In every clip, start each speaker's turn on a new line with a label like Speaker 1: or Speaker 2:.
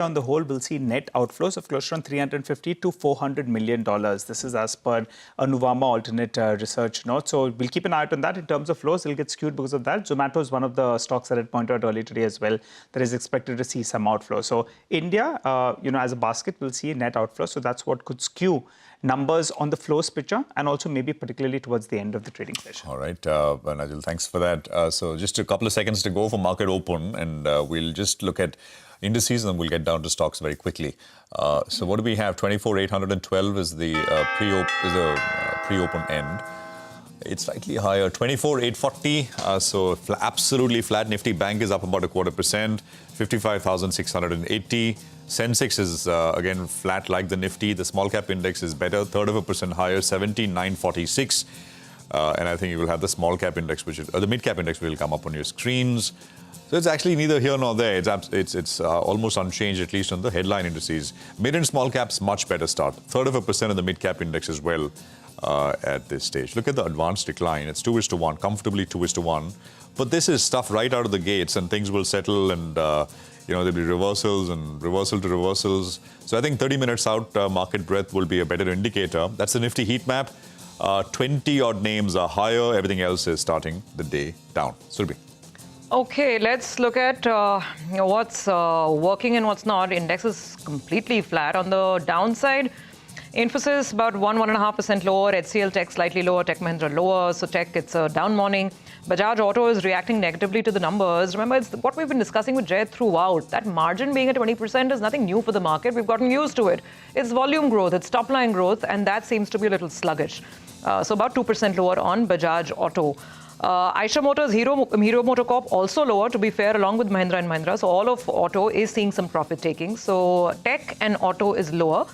Speaker 1: On the whole, we'll see net outflows of close to around $350 to $400 million. This is as per a Nuvama alternate research note. So we'll keep an eye out on that. In terms of flows, it'll get skewed because of that. Zomato is one of the stocks that I pointed out earlier today as well that is expected to see some outflow. So India, as a basket, will see net outflow. So that's what could skew numbers on the flows picture and also maybe particularly towards the end of the trading session.
Speaker 2: All right, Nigel, thanks for that. So just a couple of seconds to go for market open, and we'll just look at indices and we'll get down to stocks very quickly. So what do we have? 24,812 is the pre-open end. It's slightly higher. 24,840. So absolutely flat. Nifty Bank is up about 0.25%. 55,680. Sensex is again flat like the Nifty. The small cap index is better, 1/3% higher, 17,946. And I think you will have the small cap index, the mid cap index, will come up on your screens. So it's actually neither here nor there. It's almost unchanged, at least on the headline indices. Mid and small caps, much better start. 1/3% of the mid cap index as well at this stage. Look at the advanced decline. It's 2:1, comfortably 2:1. But this is stuff right out of the gates, and things will settle, and there'll be reversals and reversal to reversals. So I think 30 minutes out, market breadth will be a better indicator. That's the Nifty heat map. 20 odd names are higher. Everything else is starting the day down. Surabhi.
Speaker 3: Okay, let's look at what's working and what's not. Index is completely flat. On the downside, Infosys about 1.5% lower, HCL Tech slightly lower, Tech Mahindra lower. So Tech, it's a down morning. Bajaj Auto is reacting negatively to the numbers. Remember, it's what we've been discussing with Jay throughout. That margin being at 20% is nothing new for the market. We've gotten used to it. It's volume growth, it's top line growth, and that seems to be a little sluggish. So about 2% lower on Bajaj Auto. Eicher Motors, Hero Motocorp also lower, to be fair, along with Mahindra and Mahindra. So all of auto is seeing some profit taking. So tech and auto is lower.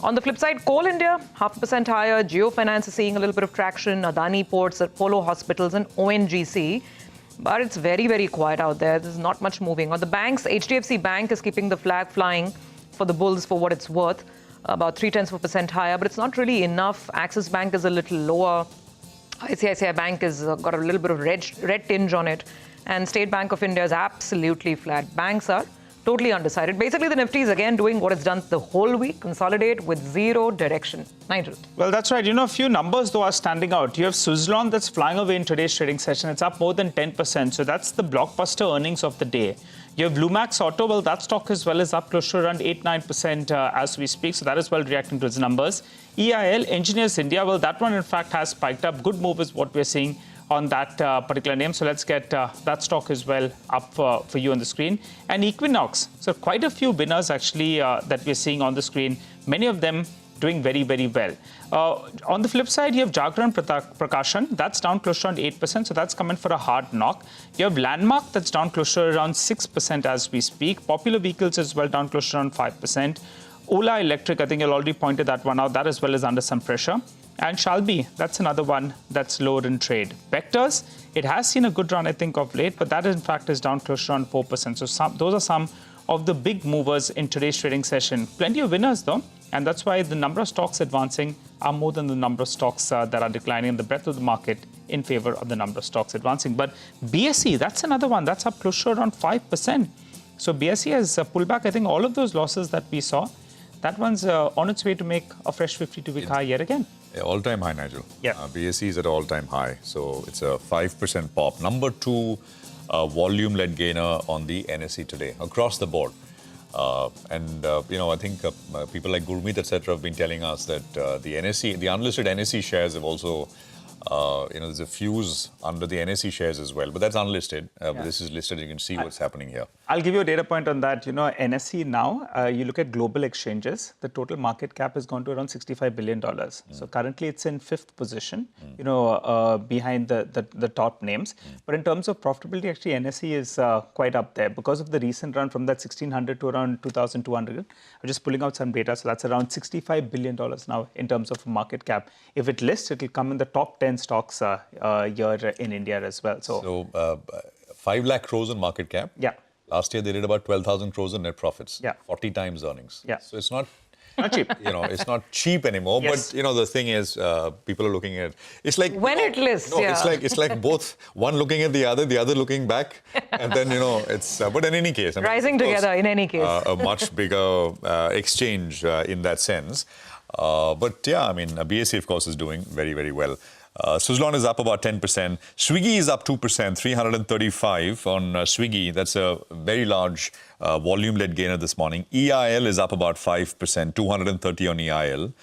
Speaker 3: On the flip side, Coal India, 0.5% higher. Jio Finance is seeing a little bit of traction. Adani Ports, Apollo Hospitals, and ONGC. But it's very, very quiet out there. There's not much moving. On the banks, HDFC Bank is keeping the flag flying for the bulls for what it's worth. About 0.3% higher, but it's not really enough. Axis Bank is a little lower. ICICI Bank has got a little bit of red tinge on it. And State Bank of India is absolutely flat. Banks are totally undecided. Basically, the Nifty is again doing what it's done the whole week, consolidate with zero direction. Nigel.
Speaker 1: Well, that's right. A few numbers, though, are standing out. You have Suzlon that's flying away in today's trading session. It's up more than 10%. So that's the blockbuster earnings of the day. You have Lumax Auto. Well, that stock as well is up close to around 8-9% as we speak. So that is well reacting to its numbers. EIL, Engineers India. Well, that one, in fact, has spiked up. Good move is what we're seeing on that particular name. So let's get that stock as well up for you on the screen. And Equinox. So quite a few winners, actually, that we're seeing on the screen. Many of them doing very, very well. On the flip side, you have Jagran Prakashan. That's down close to around 8%. So that's coming for a hard knock. You have Landmark that's down close to around 6% as we speak. Popular Vehicles as well down close to around 5%. Ola Electric, I think you already pointed that one out. That as well is under some pressure. And Shalby, that's another one that's lower in trade. Vectors, it has seen a good run, I think, of late, but that in fact is down close to around 4%. So those are some of the big movers in today's trading session. Plenty of winners, though. And that's why the number of stocks advancing are more than the number of stocks that are declining in the breadth of the market in favor of the number of stocks advancing. But BSE, that's another one. That's up close to around 5%. So BSE has pulled back, I think, all of those losses that we saw. That one's on its way to make a fresh 52-week high yet again.
Speaker 2: Yeah, all-time high, Nigel.
Speaker 1: Yeah.
Speaker 2: BSE is at all-time high. So it's a 5% pop. Number 2 volume-led gainer on the NSE today, across the board. I think people like Gurmeet, etc., have been telling us that the NSE, the unlisted NSE shares have also, there's a fuse under the NSE shares as well. But that's unlisted. But this is listed. You can see what's happening here.
Speaker 1: I'll give you a data point on that. NSE now, you look at global exchanges, the total market cap has gone to around $65 billion. So currently it's in 5th position, behind the top names. But in terms of profitability, actually NSE is quite up there because of the recent run from that 1,600 to around 2,200. I'm just pulling out some data. So that's around $65 billion now in terms of market cap. If it lists, it will come in the top 10 stocks here in India as well.
Speaker 2: So 5 lakh crores in market cap.
Speaker 1: Yeah.
Speaker 2: Last year, they did about 12,000 crores in net profits.
Speaker 1: Yeah.
Speaker 2: 40 times earnings.
Speaker 1: Yeah.
Speaker 2: So it's not
Speaker 1: Not cheap.
Speaker 2: It's not cheap anymore.
Speaker 1: Yes.
Speaker 2: But the thing is, people are looking at it's like
Speaker 3: When it lists,
Speaker 2: no,
Speaker 3: yeah.
Speaker 2: it's like both one looking at the other looking back, and then it's. But in any case,
Speaker 3: Rising together. In any case,
Speaker 2: a much bigger exchange in that sense. But yeah, BSE of course is doing very, very well. Suzlon is up about 10%. Swiggy is up 2%, 335 on Swiggy. That's a very large volume-led gainer this morning. EIL is up about 5%, 230 on EIL.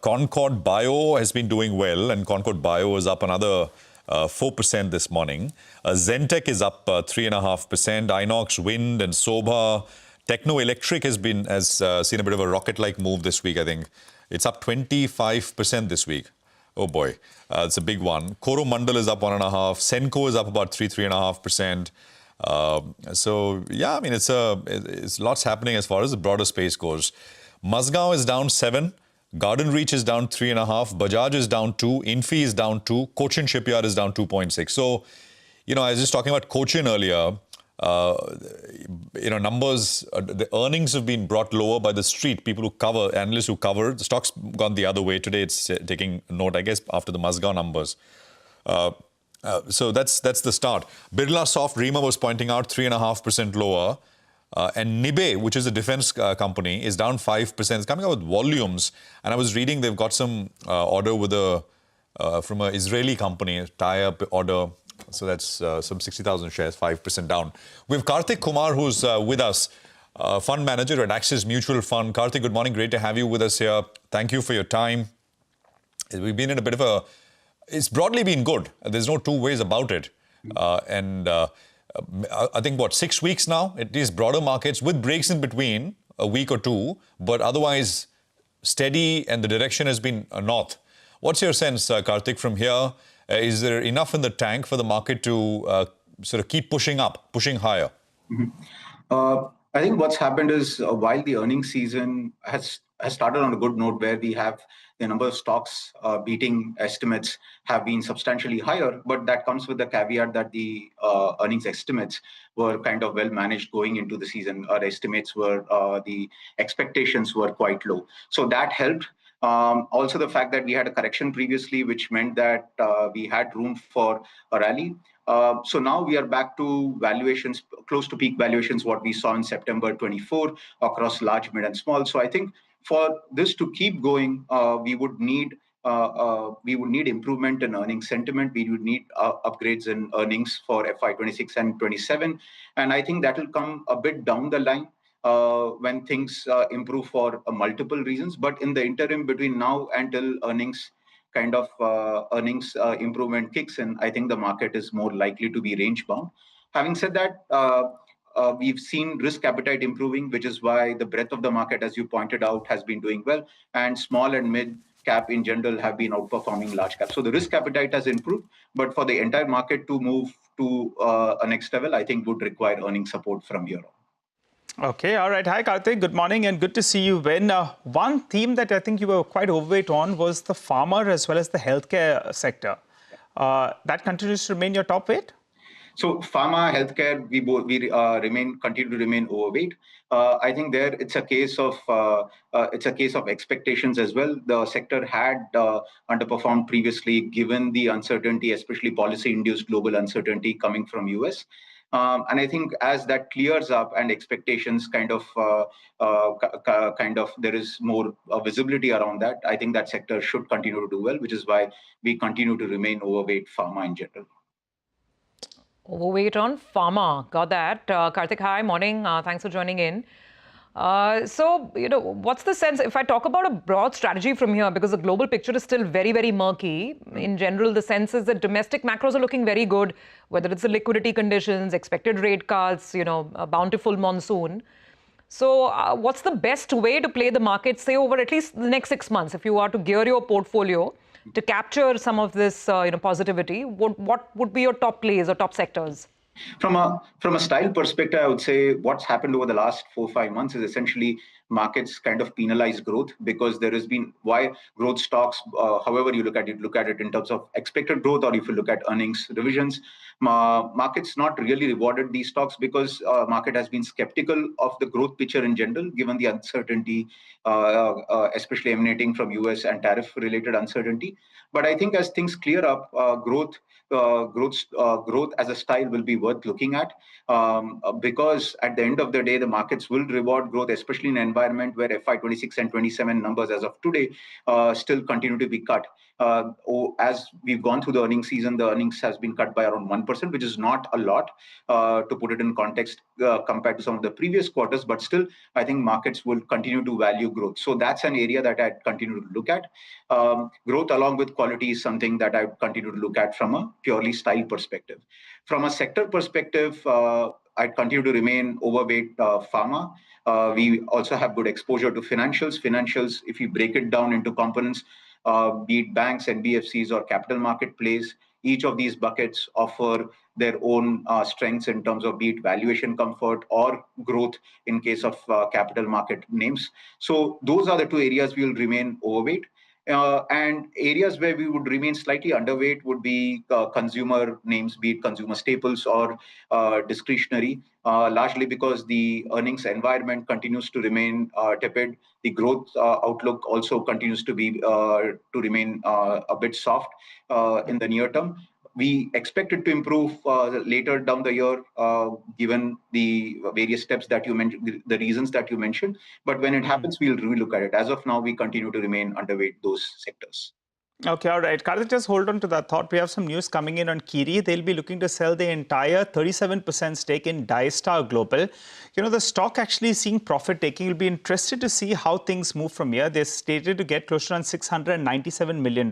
Speaker 2: Concord Bio has been doing well, and Concord Bio is up another 4% this morning. Zentech is up 3.5%. Inox Wind and Sobha. Techno Electric has seen a bit of a rocket-like move this week, I think. It's up 25% this week. Oh boy, it's a big one. Coromandel is up 1.5%. Senco is up about 3.5%. So yeah, it's lots happening as far as the broader space goes. Mazgaon is down 7%. Garden Reach is down 3.5%. Bajaj is down 2%. Infi is down 2%. Cochin Shipyard is down 2.6%. So, I was just talking about Cochin earlier. Numbers, the earnings have been brought lower by the street. People who cover, analysts who cover, the stock's gone the other way. Today it's taking note, I guess, after the Mazgaon numbers. So that's the start. Birla Soft, Rima was pointing out, 3.5% lower. And Nibe, which is a defense company, is down 5%. It's coming out with volumes. And I was reading they've got some order with from an Israeli company, a tie-up order. So that's some 60,000 shares, 5% down. We have Karthik Kumar, who's with us, fund manager at Axis Mutual Fund. Karthik, good morning. Great to have you with us here. Thank you for your time. We've been in a bit of it's broadly been good. There's no two ways about it. I think, 6 weeks now at these broader markets with breaks in between, a week or two, but otherwise steady, and the direction has been north. What's your sense, Karthik, from here? Is there enough in the tank for the market to sort of keep pushing up, pushing higher?
Speaker 4: Mm-hmm. I think what's happened is while the earnings season has started on a good note, where we have the number of stocks beating estimates have been substantially higher, but that comes with the caveat that the earnings estimates were kind of well managed going into the season. Our estimates were, the expectations were quite low. So that helped. Also, the fact that we had a correction previously, which meant that we had room for a rally. So now we are back to valuations, close to peak valuations, what we saw in September 24 across large, mid, and small. So I think for this to keep going, we would need improvement in earnings sentiment. We would need upgrades in earnings for FY26 and 27. And I think that will come a bit down the line. When things improve for multiple reasons. But in the interim between now until earnings improvement kicks in, I think the market is more likely to be range bound. Having said that, we've seen risk appetite improving, which is why the breadth of the market, as you pointed out, has been doing well. And small and mid cap in general have been outperforming large cap. So the risk appetite has improved. But for the entire market to move to a next level, I think would require earnings support from here on.
Speaker 1: Okay, all right. Hi, Karthik. Good morning and good to see you. One theme that I think you were quite overweight on was the pharma as well as the healthcare sector. That continues to remain your top weight?
Speaker 4: So pharma, healthcare, we continue to remain overweight. I think there it's a case of expectations as well. The sector had underperformed previously, given the uncertainty, especially policy-induced global uncertainty coming from US. And I think as that clears up and expectations there is more visibility around that, I think that sector should continue to do well, which is why we continue to remain overweight pharma in general.
Speaker 3: Overweight on pharma. Got that. Karthik, hi, morning. Thanks for joining in. So, what's the sense, if I talk about a broad strategy from here, because the global picture is still very, very murky. In general, the sense is that domestic macros are looking very good, whether it's the liquidity conditions, expected rate cuts, a bountiful monsoon. So, what's the best way to play the market, say, over at least the next 6 months, if you are to gear your portfolio to capture some of this, positivity? What would be your top plays or top sectors?
Speaker 4: From a style perspective, I would say what's happened over the last 4 or 5 months is essentially markets kind of penalize growth, because there has been why growth stocks, however you look at it in terms of expected growth, or if you look at earnings revisions, markets not really rewarded these stocks because market has been skeptical of the growth picture in general, given the uncertainty, especially emanating from US and tariff related uncertainty. But I think as things clear up, growth as a style will be worth looking at, because at the end of the day, the markets will reward growth, especially in an environment where FY26 and 27 numbers as of today still continue to be cut. As we've gone through the earnings season, the earnings has been cut by around 1%, which is not a lot, to put it in context, compared to some of the previous quarters. But still, I think markets will continue to value growth. So that's an area that I'd continue to look at. Growth along with quality is something that I would continue to look at from a purely style perspective. From a sector perspective, I'd continue to remain overweight pharma. We also have good exposure to financials. Financials, if you break it down into components, be it banks, NBFCs, or capital market plays, each of these buckets offer their own strengths in terms of be it valuation comfort or growth in case of capital market names. So those are the two areas we will remain overweight. And areas where we would remain slightly underweight would be consumer names, be it consumer staples or discretionary, largely because the earnings environment continues to remain tepid. The growth outlook also continues to remain a bit soft in the near term. We expect it to improve later down the year, given the various steps that you mentioned, the reasons that you mentioned. But when it happens, we'll relook at it. As of now, we continue to remain underweight those sectors.
Speaker 1: Okay, all right. Karthik, just hold on to that thought. We have some news coming in on Kiri. They'll be looking to sell the entire 37% stake in Dystar Global. You know, the stock actually is seeing profit taking. You'll be interested to see how things move from here. They're stated to get close to around $697 million.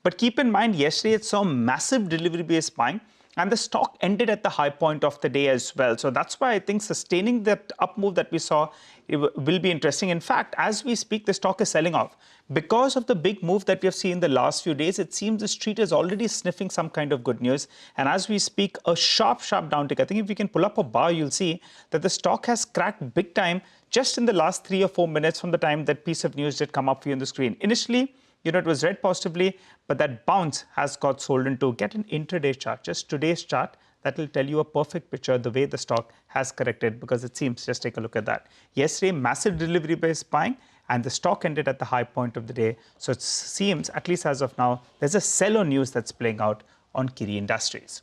Speaker 1: But keep in mind, yesterday it saw massive delivery-based buying, and the stock ended at the high point of the day as well. So that's why I think sustaining that up move that we saw will be interesting. In fact, as we speak, the stock is selling off. Because of the big move that we have seen in the last few days, it seems the street is already sniffing some kind of good news. And as we speak, a sharp downtick. I think if we can pull up a bar, you'll see that the stock has cracked big time just in the last 3 or 4 minutes from the time that piece of news did come up for you on the screen. Initially, you know, it was read positively, but that bounce has got sold into. Get an intraday chart, just today's chart. That will tell you a perfect picture of the way the stock has corrected, because it seems, just take a look at that. Yesterday, massive delivery-based buying, and the stock ended at the high point of the day. So it seems, at least as of now, there's a sell-on news that's playing out on Kiri Industries.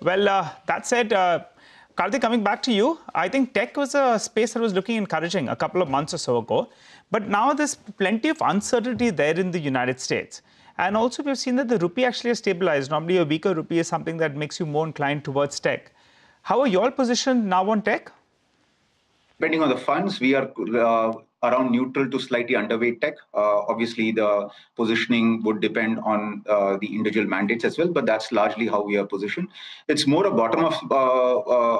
Speaker 1: Well, that said, Karthik, coming back to you, I think tech was a space that was looking encouraging a couple of months or so ago. But now there's plenty of uncertainty there in the United States. And also we've seen that the rupee actually has stabilized. Normally a weaker rupee is something that makes you more inclined towards tech. How are you all positioned now on tech?
Speaker 4: Depending on the funds, we are around neutral to slightly underweight tech. Obviously, the positioning would depend on the individual mandates as well, but that's largely how we are positioned. It's more a bottom-up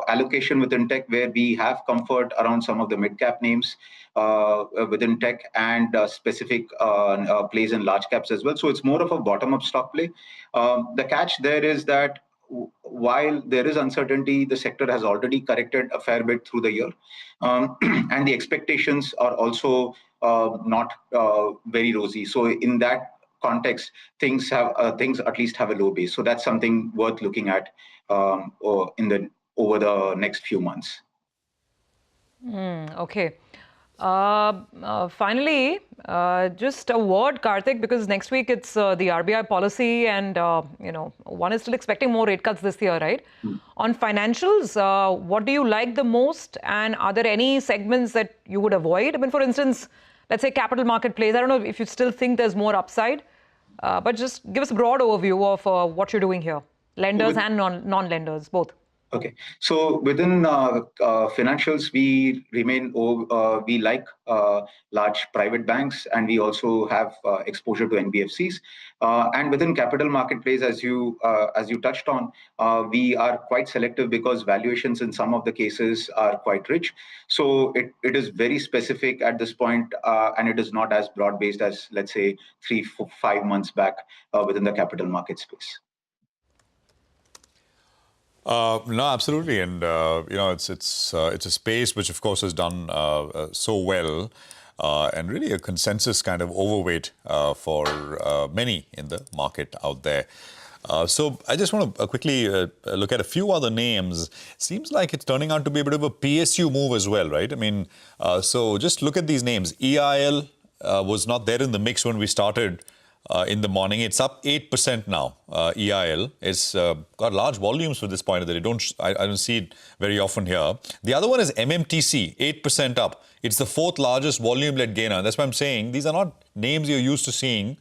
Speaker 4: allocation within tech, where we have comfort around some of the mid-cap names within tech, and specific plays in large caps as well. So it's more of a bottom-up stock play. The catch there is that while there is uncertainty, the sector has already corrected a fair bit through the year. And the expectations are also not very rosy. So in that context, things at least have a low base. So that's something worth looking at over the next few months.
Speaker 3: Okay. Finally, just a word, Karthik, because next week it's the RBI policy, and one is still expecting more rate cuts this year, right? On financials, what do you like the most, and are there any segments that you would avoid? I mean, for instance, let's say capital market plays. I don't know if you still think there's more upside, but just give us a broad overview of what you're doing here. Lenders and non-lenders, both.
Speaker 4: Okay, so within financials, we like large private banks, and we also have exposure to NBFCs. And within capital marketplace, as you touched on, we are quite selective because valuations in some of the cases are quite rich. So it is very specific at this point, and it is not as broad-based as, let's say, 3-5 months back within the capital market space.
Speaker 2: No, absolutely, and it's a space which, of course, has done so well, and really a consensus kind of overweight for many in the market out there. So I just want to quickly look at a few other names. Seems like it's turning out to be a bit of a PSU move as well, right? I mean, so just look at these names. EIL was not there in the mix when we started in the morning. It's up 8% now. EIL. It's got large volumes for this point of the day. I don't see it very often here. The other one is MMTC, 8% up. It's the fourth largest volume-led gainer. That's why I'm saying these are not names you're used to seeing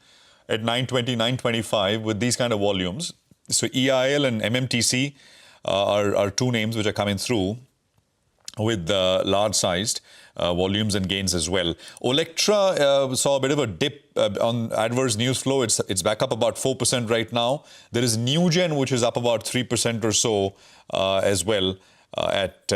Speaker 2: at 920, 925 with these kind of volumes. So EIL and MMTC are two names which are coming through with large-sized volumes and gains as well. Olectra saw a bit of a dip on adverse news flow. It's back up about 4% right now. There is Newgen, which is up about 3% or so as well at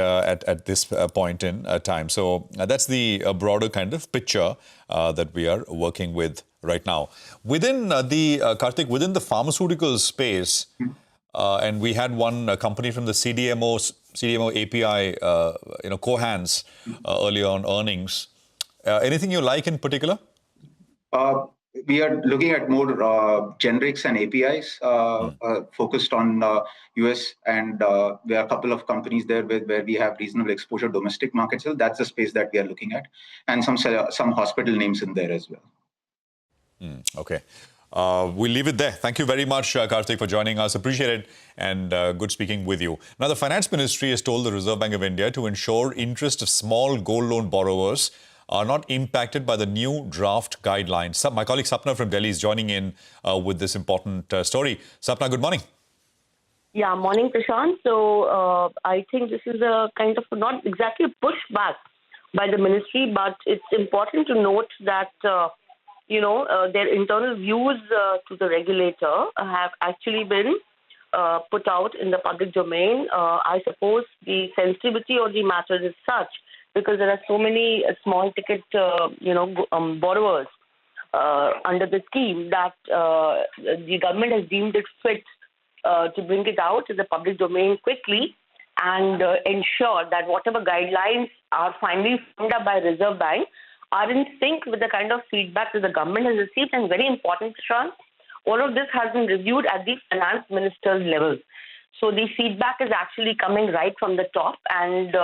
Speaker 2: this point in time. So that's the broader kind of picture that we are working with right now. Within Karthik, within the pharmaceutical space, and we had one company from the CDMO API, Cohance, earlier on earnings. Anything you like in particular?
Speaker 4: We are looking at more generics and APIs focused on US, and there are a couple of companies there where we have reasonable exposure domestic markets. So that's the space that we are looking at, and some hospital names in there as well.
Speaker 2: Okay. We'll leave it there. Thank you very much, Karthik, for joining us. Appreciate it, and good speaking with you. Now, the Finance Ministry has told the Reserve Bank of India to ensure interest of small gold loan borrowers are not impacted by the new draft guidelines. My colleague Sapna from Delhi is joining in with this important story. Sapna, good morning.
Speaker 5: Yeah, morning, Prashant. So I think this is a kind of not exactly a pushback by the ministry, but it's important to note that their internal views to the regulator have actually been put out in the public domain. I suppose the sensitivity of the matter is such because there are so many small ticket, borrowers under the scheme that the government has deemed it fit to bring it out in the public domain quickly and ensure that whatever guidelines are finally formed up by Reserve Bank are in sync with the kind of feedback that the government has received. And very important, Prashant, all of this has been reviewed at the finance minister's level. So the feedback is actually coming right from the top. And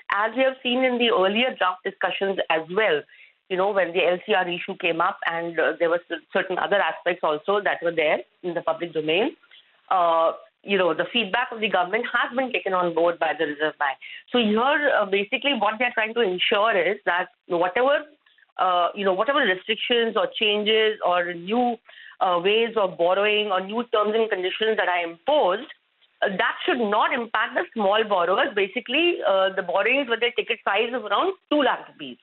Speaker 5: as we have seen in the earlier draft discussions as well, when the LCR issue came up and there were certain other aspects also that were there in the public domain, the feedback of the government has been taken on board by the Reserve Bank. So here, basically, what they're trying to ensure is that whatever restrictions or changes or new ways of borrowing or new terms and conditions that are imposed, that should not impact the small borrowers, basically the borrowings with a ticket size of around 2 lakh rupees.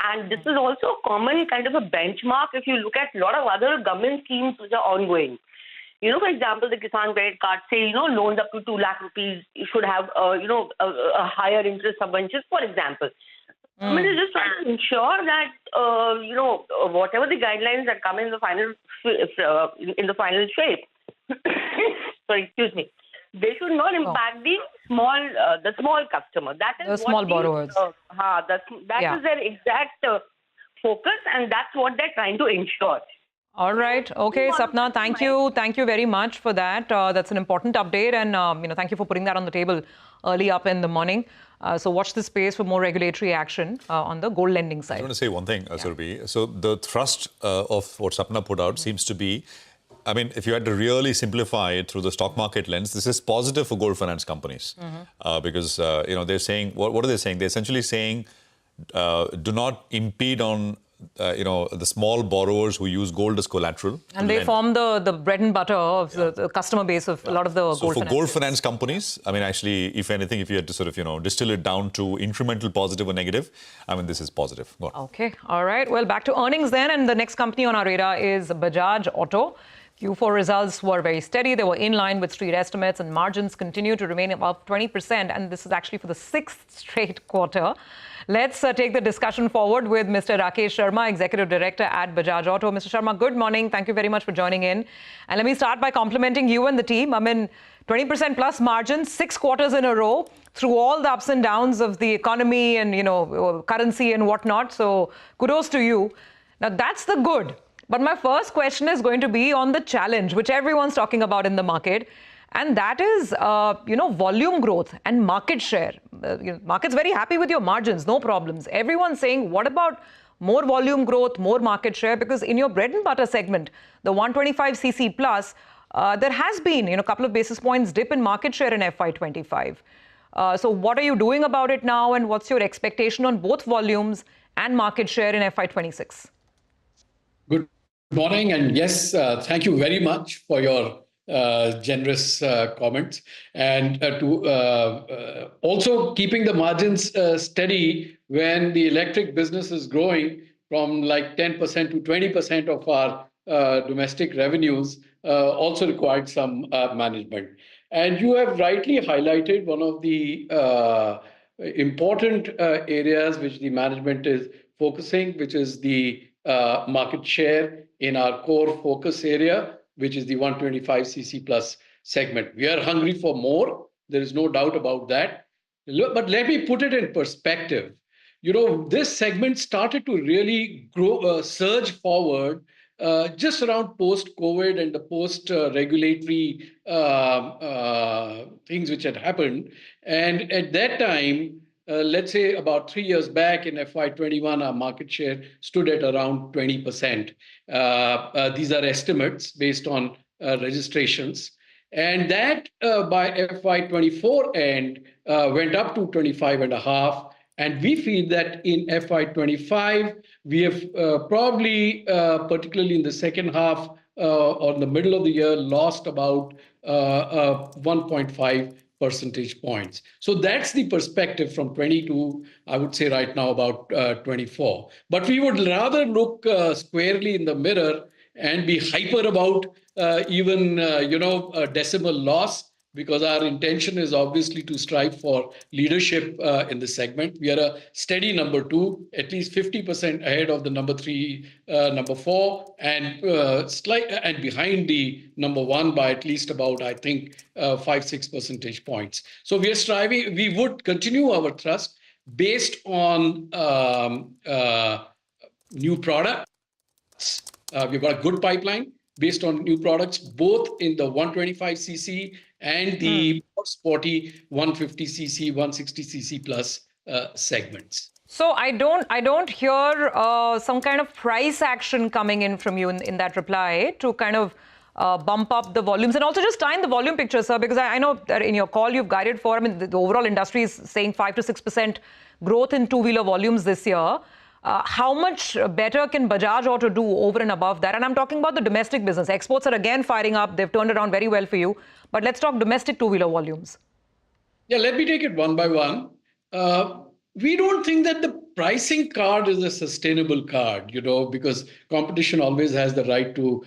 Speaker 5: And this is also a common kind of a benchmark if you look at a lot of other government schemes which are ongoing. For example, the Kisan Credit Card say, loans up to 2 lakh rupees should have, a higher interest subvention, for example. Government is just trying to ensure that, whatever the guidelines that come in the final shape, sorry, excuse me, they should not impact the small customer. That is
Speaker 3: the small borrowers.
Speaker 5: That is their exact focus, and that's what they're trying to ensure.
Speaker 3: All right. Okay, Sapna, thank you. Thank you very much for that. That's an important update. And, thank you for putting that on the table early up in the morning. So watch this space for more regulatory action on the gold lending side.
Speaker 2: I want to say one thing, Surabhi. So the thrust of what Sapna put out seems to be, if you had to really simplify it through the stock market lens, this is positive for gold finance companies. Because, they're saying, what are they saying? They're essentially saying, do not impede on the small borrowers who use gold as collateral.
Speaker 3: And they form the bread and butter of the customer base of a lot of the gold finance.
Speaker 2: So for gold finance companies, actually, if anything, if you had to sort of, distill it down to incremental positive or negative, this is positive. Go on.
Speaker 3: Okay. All right. Well, back to earnings then. And the next company on our radar is Bajaj Auto. Q4 results were very steady. They were in line with street estimates, and margins continue to remain above 20%. And this is actually for the 6th straight quarter. Let's take the discussion forward with Mr. Rakesh Sharma, Executive Director at Bajaj Auto. Mr. Sharma, good morning. Thank you very much for joining in. And let me start by complimenting you and the team. I mean, 20% plus margins, 6 quarters in a row, through all the ups and downs of the economy and, currency and whatnot. So kudos to you. Now, that's the good. But my first question is going to be on the challenge, which everyone's talking about in the market. And that is, volume growth and market share. Market's very happy with your margins, no problems. Everyone's saying, what about more volume growth, more market share? Because in your bread and butter segment, the 125cc plus, there has been, a couple of basis points dip in market share in FY25. So what are you doing about it now? And what's your expectation on both volumes and market share in FY26?
Speaker 6: Good morning. And yes, thank you very much for your generous comments. And to also keeping the margins steady when the electric business is growing from like 10% to 20% of our domestic revenues also required some management. And you have rightly highlighted one of the important areas which the management is focusing, which is the market share in our core focus area, which is the 125cc plus segment. We are hungry for more. There is no doubt about that. But let me put it in perspective. This segment started to really grow, surge forward just around post-COVID and the post-regulatory things which had happened. And at that time, let's say about 3 years back in FY21, our market share stood at around 20%. These are estimates based on registrations. And that by FY24 end went up to 25.5%. And we feel that in FY25, we have probably, particularly in the second half or in the middle of the year, lost about 1.5 percentage points. So that's the perspective from 20 to, I would say right now, about 24. But we would rather look squarely in the mirror and be hyper about even, a decimal loss, because our intention is obviously to strive for leadership in the segment. We are a steady number 2, at least 50% ahead of the number 3, number 4, and and behind the number 1 by at least about, I think, 5-6 percentage points. So we are striving. We would continue our thrust based on new products. We've got a good pipeline based on new products, both in the 125cc and the more sporty 150cc, 160cc plus segments.
Speaker 3: So I don't hear some kind of price action coming in from you in that reply to kind of bump up the volumes, and also just tie in the volume picture, sir, because I know that in your call you've guided for, the overall industry is saying 5 to 6% growth in two-wheeler volumes this year. How much better can Bajaj Auto do over and above that? And I'm talking about the domestic business. Exports are again firing up. They've turned around very well for you. But let's talk domestic two-wheeler volumes.
Speaker 6: Yeah, let me take it one by one. We don't think that the pricing card is a sustainable card, because competition always has the right to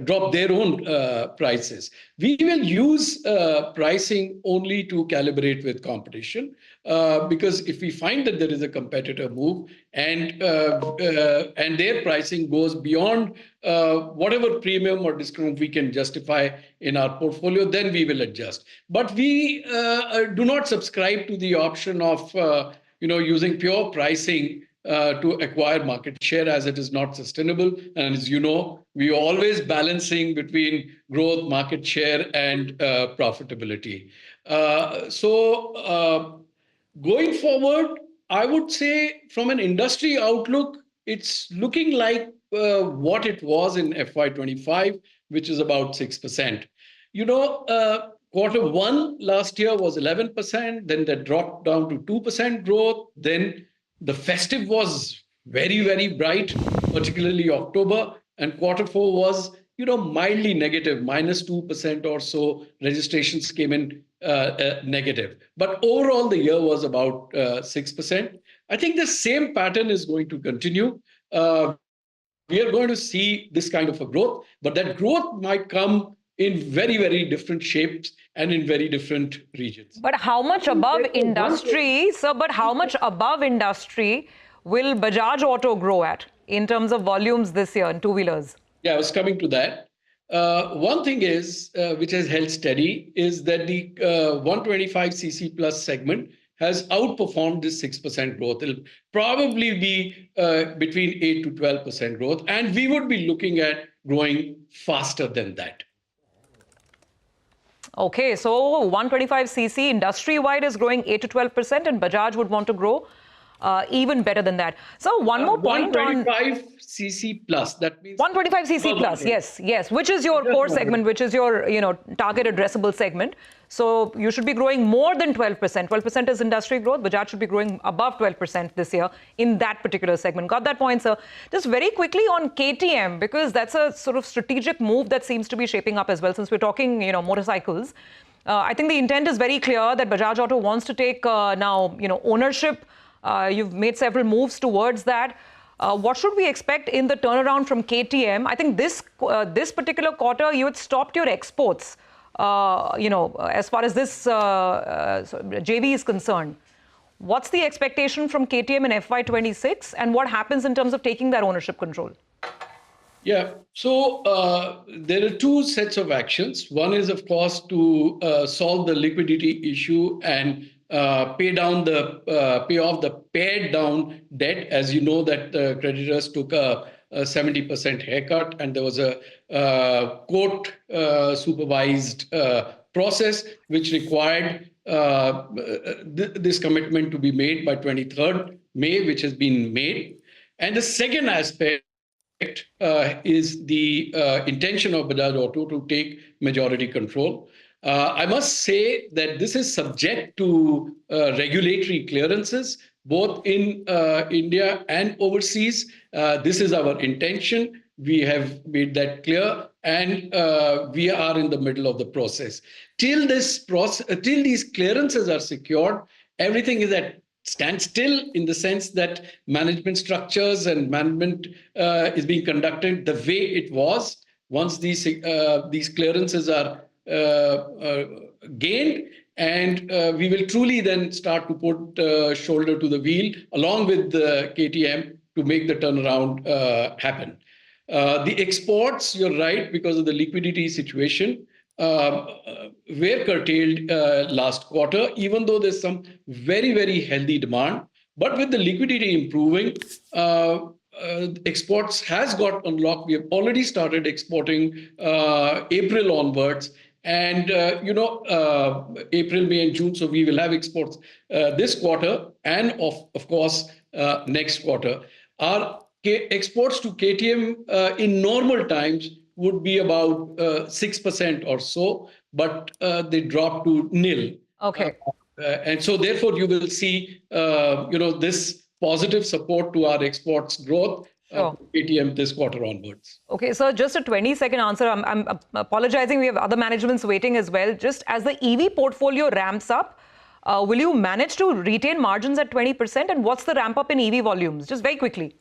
Speaker 6: drop their own prices. We will use pricing only to calibrate with competition, because if we find that there is a competitor move and their pricing goes beyond whatever premium or discount we can justify in our portfolio, then we will adjust. But we do not subscribe to the option of using pure pricing to acquire market share, as it is not sustainable. And as you know, we are always balancing between growth, market share, and profitability. So going forward, I would say from an industry outlook, it's looking like what it was in FY25, which is about 6%. Quarter 1 last year was 11%, then that dropped down to 2% growth. Then the festive was very, very bright, particularly October. And quarter 4 was, mildly negative, minus 2% or so. Registrations came in negative. But overall, the year was about 6%. I think the same pattern is going to continue. we are going to see this kind of a growth, but that growth might come in very, very different shapes and in very different regions.
Speaker 3: But how much above industry, sir, but how much above industry will Bajaj Auto grow at in terms of volumes this year in two-wheelers?
Speaker 6: Yeah, I was coming to that. One thing is, which has held steady, is that the 125cc plus segment has outperformed this 6% growth. It'll probably be between 8 to 12% growth, and we would be looking at growing faster than that.
Speaker 3: Okay, so 125cc industry-wide is growing 8 to 12%, and Bajaj would want to grow even better than that. So one more point on
Speaker 6: 125cc plus. That means
Speaker 3: 125cc plus. Yes, which is your core segment, which is your target addressable segment. So you should be growing more than 12%. 12% is industry growth. Bajaj should be growing above 12% this year in that particular segment. Got that point, sir? Just very quickly on KTM, because that's a sort of strategic move that seems to be shaping up as well. Since we're talking, motorcycles, I think the intent is very clear that Bajaj Auto wants to take now, ownership. You've made several moves towards that. What should we expect in the turnaround from KTM? I think this particular quarter, you had stopped your exports, as far as this JV is concerned. What's the expectation from KTM in FY26, and what happens in terms of taking that ownership control?
Speaker 6: Yeah, so there are two sets of actions. One is, of course, to solve the liquidity issue and pay off the pared down debt. As you know, that creditors took a 70% haircut, and there was a court supervised process which required this commitment to be made by 23rd May, which has been made. And the second aspect is the intention of Bajaj Auto to take majority control. I must say that this is subject to regulatory clearances, both in India and overseas. This is our intention. We have made that clear, and we are in the middle of the process. Till these clearances are secured, everything is at standstill in the sense that management structures and management is being conducted the way it was. Once these clearances are gained, and we will truly then start to put shoulder to the wheel along with the KTM to make the turnaround happen. The exports, you're right, because of the liquidity situation, were curtailed last quarter, even though there's some very, very healthy demand. But with the liquidity improving, exports has got unlocked. We have already started exporting April onwards. And, April, May, and June. So we will have exports this quarter and, of course, next quarter. Our exports to KTM in normal times would be about 6% or so, but they dropped to nil.
Speaker 3: Okay.
Speaker 6: And so, therefore, you will see, this positive support to our exports growth.
Speaker 3: Sure.
Speaker 6: KTM this quarter onwards.
Speaker 3: Okay, so just a 20-second answer. I'm apologizing. We have other managements waiting as well. Just as the EV portfolio ramps up, will you manage to retain margins at 20%? And what's the ramp up in EV volumes? Just very quickly.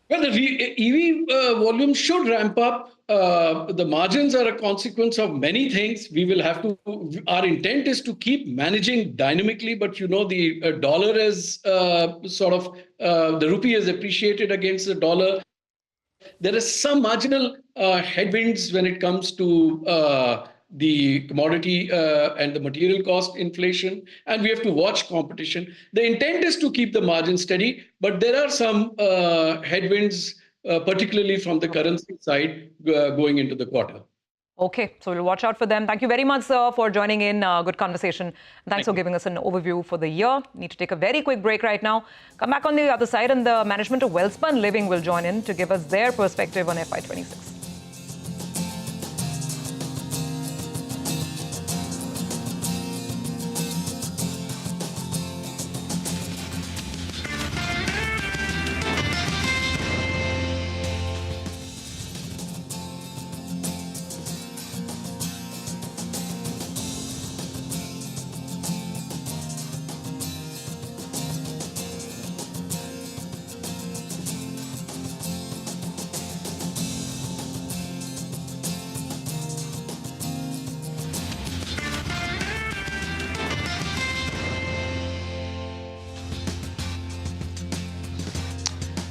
Speaker 6: Well, the EV volume should ramp up. The margins are a consequence of many things. We will have to, our intent is to keep managing dynamically, but the dollar is the rupee is appreciated against the dollar. There is some marginal headwinds when it comes to the commodity and the material cost inflation, and we have to watch competition. The intent is to keep the margin steady, but there are some headwinds, particularly from the currency side going into the quarter.
Speaker 3: Okay, so we'll watch out for them. Thank you very much, sir, for joining in. Good conversation. Thanks for giving us an overview for the year. Need to take a very quick break right now. Come back on the other side, and the management of Wellspun Living will join in to give us their perspective on FY26.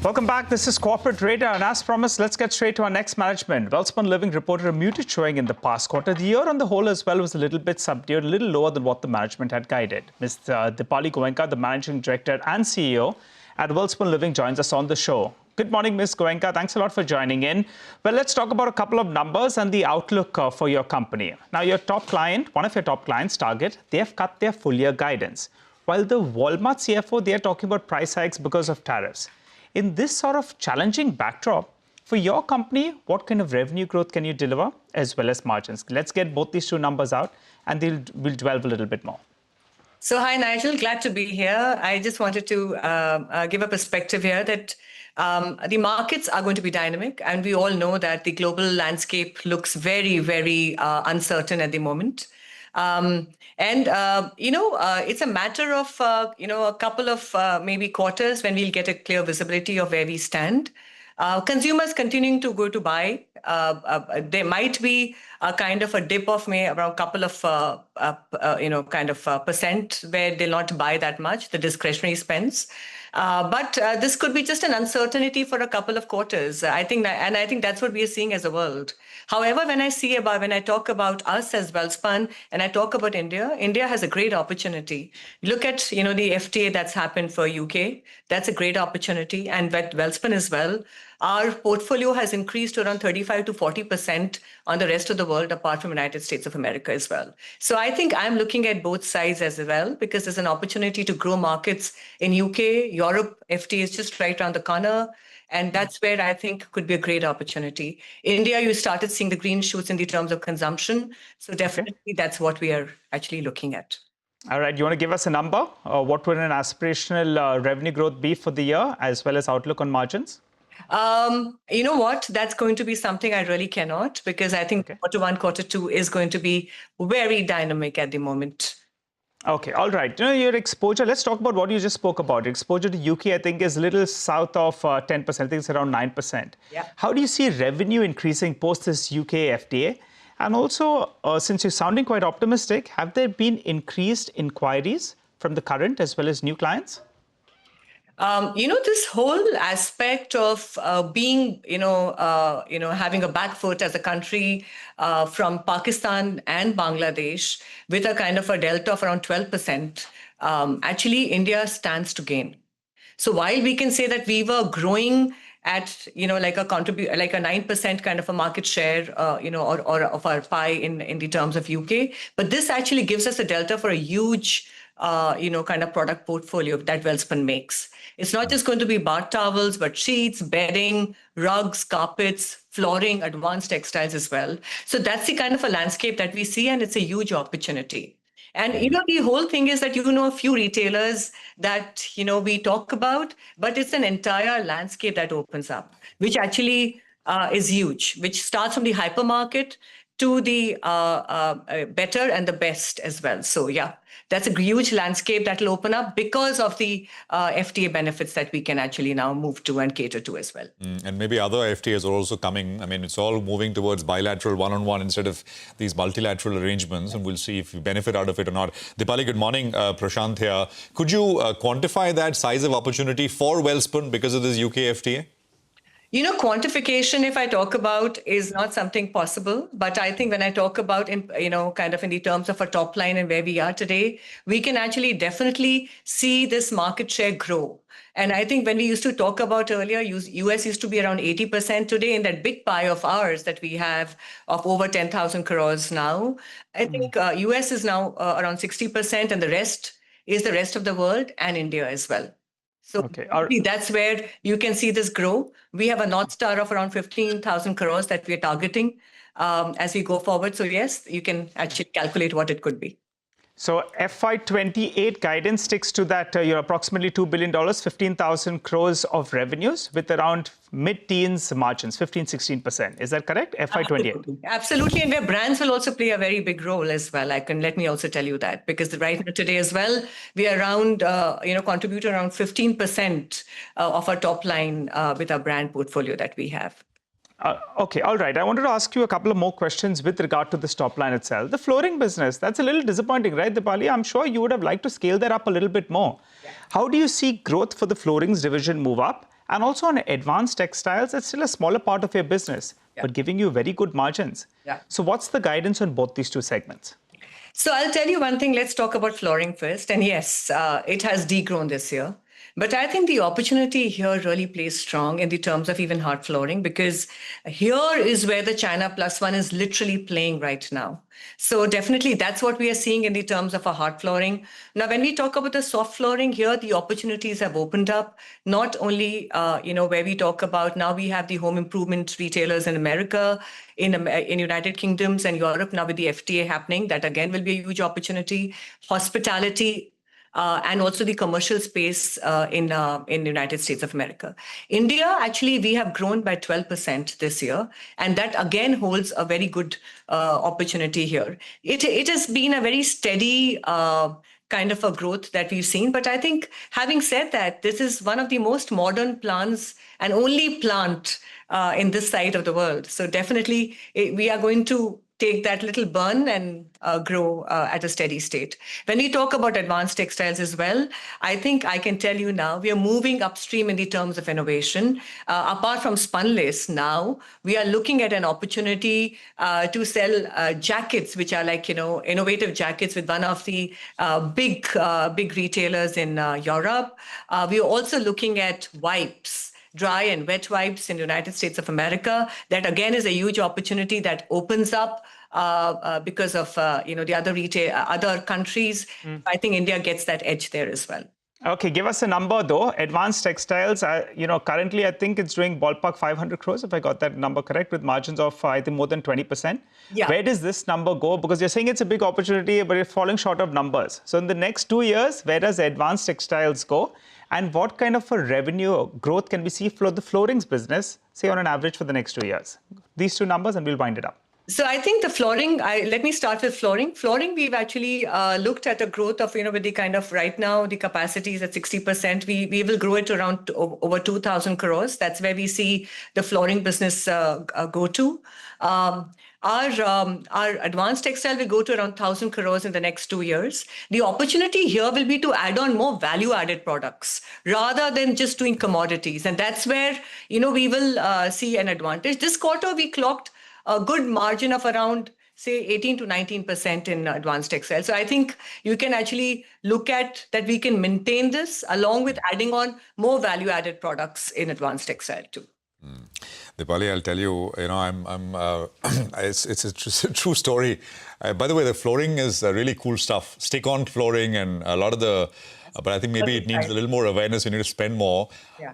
Speaker 1: Welcome back. This is Corporate Radar, and as promised, let's get straight to our next management. Welspun Living reported a muted showing in the past quarter. The year on the whole as well was a little bit subdued, a little lower than what the management had guided. Ms. Dipali Goenka, the Managing Director and CEO at Welspun Living, joins us on the show. Good morning, Ms. Goenka. Thanks a lot for joining in. Well, let's talk about a couple of numbers and the outlook for your company. Now, your top client, one of your top clients, Target, they have cut their full-year guidance. While the Walmart CFO, they are talking about price hikes because of tariffs. In this sort of challenging backdrop, for your company, what kind of revenue growth can you deliver as well as margins? Let's get both these two numbers out and we'll delve a little bit more.
Speaker 7: So hi, Nigel. Glad to be here. I just wanted to give a perspective here that the markets are going to be dynamic, and we all know that the global landscape looks very, very uncertain at the moment. It's a matter of, a couple of maybe quarters when we'll get a clear visibility of where we stand. Consumers continuing to go to buy. There might be a kind of a dip of around a couple of, percent where they'll not buy that much, the discretionary spends. But this could be just an uncertainty for a couple of quarters. I think that's what we are seeing as a world. However, when I talk about us as Welspun and I talk about India, India has a great opportunity. Look at, the FTA that's happened for UK. That's a great opportunity. And with Welspun as well, our portfolio has increased to around 35 to 40% on the rest of the world, apart from United States of America as well. So I think I'm looking at both sides as well, because there's an opportunity to grow markets in UK, Europe. FTA is just right around the corner. And that's where I think could be a great opportunity. India, you started seeing the green shoots in the terms of consumption. So definitely that's what we are actually looking at.
Speaker 1: All right. You want to give us a number? What would an aspirational revenue growth be for the year, as well as outlook on margins?
Speaker 7: You know what? That's going to be something I really cannot, because I think quarter one, quarter two is going to be very dynamic at the moment.
Speaker 1: Okay, all right. Your exposure, let's talk about what you just spoke about. Exposure to UK, I think, is a little south of 10%. I think it's around 9%.
Speaker 7: Yeah.
Speaker 1: How do you see revenue increasing post this UK FTA? And also, since you're sounding quite optimistic, have there been increased inquiries from the current as well as new clients?
Speaker 7: This whole aspect of being, having a back foot as a country from Pakistan and Bangladesh with a kind of a delta of around 12%, actually India stands to gain. So while we can say that we were growing at, like a 9% kind of a market share, or of our pie in the terms of UK, but this actually gives us a delta for a huge kind of product portfolio that Welspun makes. It's not just going to be bath towels, but sheets, bedding, rugs, carpets, flooring, advanced textiles as well. So that's the kind of a landscape that we see, and it's a huge opportunity. And, the whole thing is that, a few retailers that, we talk about, but it's an entire landscape that opens up, which actually is huge, which starts from the hypermarket to the better and the best as well. So, yeah, that's a huge landscape that will open up because of the FTA benefits that we can actually now move to and cater to as well.
Speaker 2: And maybe other FTAs are also coming. I mean, it's all moving towards bilateral one-on-one instead of these multilateral arrangements, and we'll see if we benefit out of it or not. Dipali, good morning. Prashant here. Could you quantify that size of opportunity for Welspun because of this UK FTA?
Speaker 7: Quantification, if I talk about, is not something possible. But I think when I talk about, in the terms of a top line and where we are today, we can actually definitely see this market share grow. And I think when we used to talk about earlier, US used to be around 80% today in that big pie of ours that we have of over 10,000 crores now. I think US is now around 60%, and the rest is the rest of the world and India as well. So that's where you can see this grow. We have a North Star of around 15,000 crores that we're targeting as we go forward. So yes, you can actually calculate what it could be.
Speaker 1: So FY28 guidance sticks to that you're approximately $2 billion, 15,000 crores of revenues with around mid-teens margins, 15-16%. Is that correct? FY28.
Speaker 7: Absolutely. And where brands will also play a very big role as well. Let me also tell you that, because right now today as well, we are around, contribute around 15% of our top line with our brand portfolio that we have.
Speaker 1: Okay, all right. I wanted to ask you a couple of more questions with regard to this top line itself. The flooring business, that's a little disappointing, right, Dipali? I'm sure you would have liked to scale that up a little bit more. Yeah. How do you see growth for the floorings division move up? And also on advanced textiles, it's still a smaller part of your business,
Speaker 7: Yeah.
Speaker 1: but giving you very good margins.
Speaker 7: Yeah.
Speaker 1: So what's the guidance on both these two segments?
Speaker 7: So I'll tell you one thing. Let's talk about flooring first. And yes, it has degrown this year. But I think the opportunity here really plays strong in the terms of even hard flooring, because here is where the China Plus One is literally playing right now. So definitely that's what we are seeing in the terms of a hard flooring. Now, when we talk about the soft flooring here, the opportunities have opened up, not only, where we talk about now we have the home improvement retailers in America, in United Kingdoms and Europe now with the FTA happening, that again will be a huge opportunity. Hospitality, and also the commercial space in the United States of America. India, actually, we have grown by 12% this year, and that again holds a very good opportunity here. It has been a very steady kind of a growth that we've seen. But I think, having said that, this is one of the most modern plants and only plant in this side of the world. So definitely, we are going to take that little burn and grow at a steady state. When we talk about advanced textiles as well, I think I can tell you now, we are moving upstream in the terms of innovation. Apart from spunlace now, we are looking at an opportunity to sell jackets, which are like, innovative jackets with one of the big retailers in Europe. We are also looking at wipes, dry and wet wipes in the United States of America. That again is a huge opportunity that opens up because of the other countries. I think India gets that edge there as well.
Speaker 1: Okay, give us a number though. Advanced textiles, currently I think it's doing ballpark 500 crores, if I got that number correct, with margins of I think more than 20%.
Speaker 7: Yeah.
Speaker 1: Where does this number go? Because you're saying it's a big opportunity, but you're falling short of numbers. So in the next 2 years, where does advanced textiles go? And what kind of a revenue growth can we see for the floorings business, say on an average for the next 2 years? These two numbers and we'll wind it up.
Speaker 7: So I think the flooring, let me start with flooring. Flooring, we've actually looked at a growth of, with the kind of right now, the capacity is at 60%. We will grow it to around over 2,000 crores. That's where we see the flooring business go to. Our advanced textile will go to around 1,000 crores in the next 2 years. The opportunity here will be to add on more value-added products rather than just doing commodities. And that's where, we will see an advantage. This quarter, we clocked a good margin of around, say, 18 to 19% in advanced textiles. So I think you can actually look at that we can maintain this along with adding on more value-added products in advanced textile too.
Speaker 2: Dipali, I'll tell you, it's a true story. By the way, the flooring is really cool stuff. Stick-on flooring and a lot of the, but I think maybe it needs a little more awareness. You need to spend more.
Speaker 7: Yeah.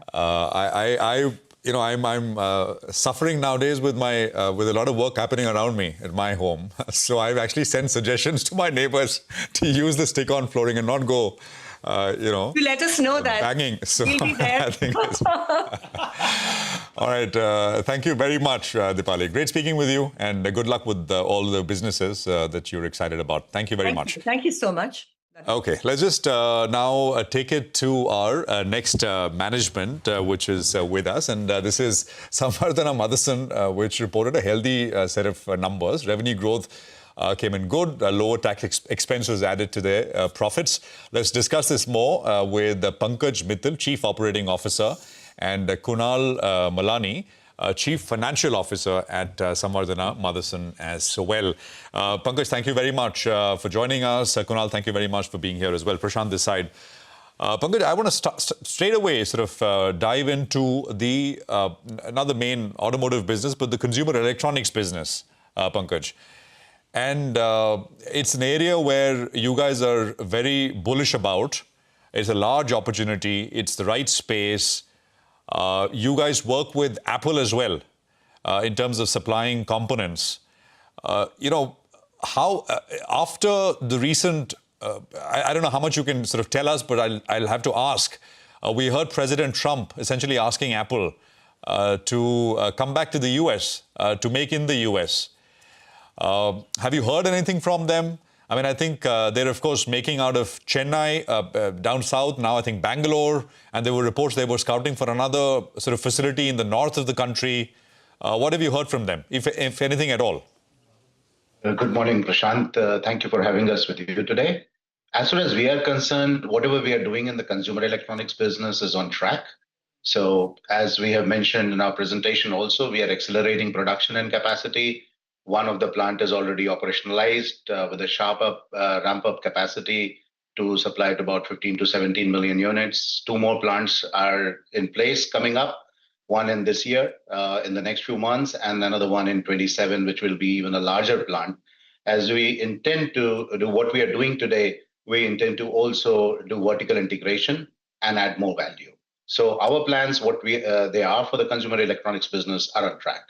Speaker 2: I'm suffering nowadays with a lot of work happening around me at my home. So I've actually sent suggestions to my neighbors to use the stick-on flooring and not go,
Speaker 7: To let us know that.
Speaker 2: banging. So
Speaker 7: we'll be there.
Speaker 2: I think all right. Thank you very much, Dipali. Great speaking with you, and good luck with all the businesses that you're excited about. Thank you very much.
Speaker 7: Thank you so much.
Speaker 2: Okay, let's just now take it to our next management, which is with us. And this is Samvardhana Motherson, which reported a healthy set of numbers. Revenue growth came in good. Lower tax expenses added to their profits. Let's discuss this more with Pankaj Mittal, Chief Operating Officer, and Kunal Malani, Chief Financial Officer at Samvardhana Motherson as well. Pankaj, thank you very much for joining us. Kunal, thank you very much for being here as well. Prashant this side. Pankaj, I want to straight away sort of dive into the, not the main automotive business, but the consumer electronics business, Pankaj. And it's an area where you guys are very bullish about. It's a large opportunity. It's the right space. You guys work with Apple as well in terms of supplying components. How after the recent, I don't know how much you can sort of tell us, but I'll have to ask. We heard President Trump essentially asking Apple to come back to the US, to make in the US. Have you heard anything from them? I mean, I think they're, of course, making out of Chennai, down south, now I think Bangalore, and there were reports they were scouting for another sort of facility in the north of the country. What have you heard from them, if anything at all?
Speaker 8: Good morning, Prashant. Thank you for having us with you today. As far as we are concerned, whatever we are doing in the consumer electronics business is on track. So as we have mentioned in our presentation also, we are accelerating production and capacity. One of the plant is already operationalized with a sharp ramp-up capacity to supply to about 15 to 17 million units. Two more plants are in place coming up, one in this year, in the next few months, and another one in 27, which will be even a larger plant. As we intend to do what we are doing today, we intend to also do vertical integration and add more value. So our plans, what they are for the consumer electronics business, are on track.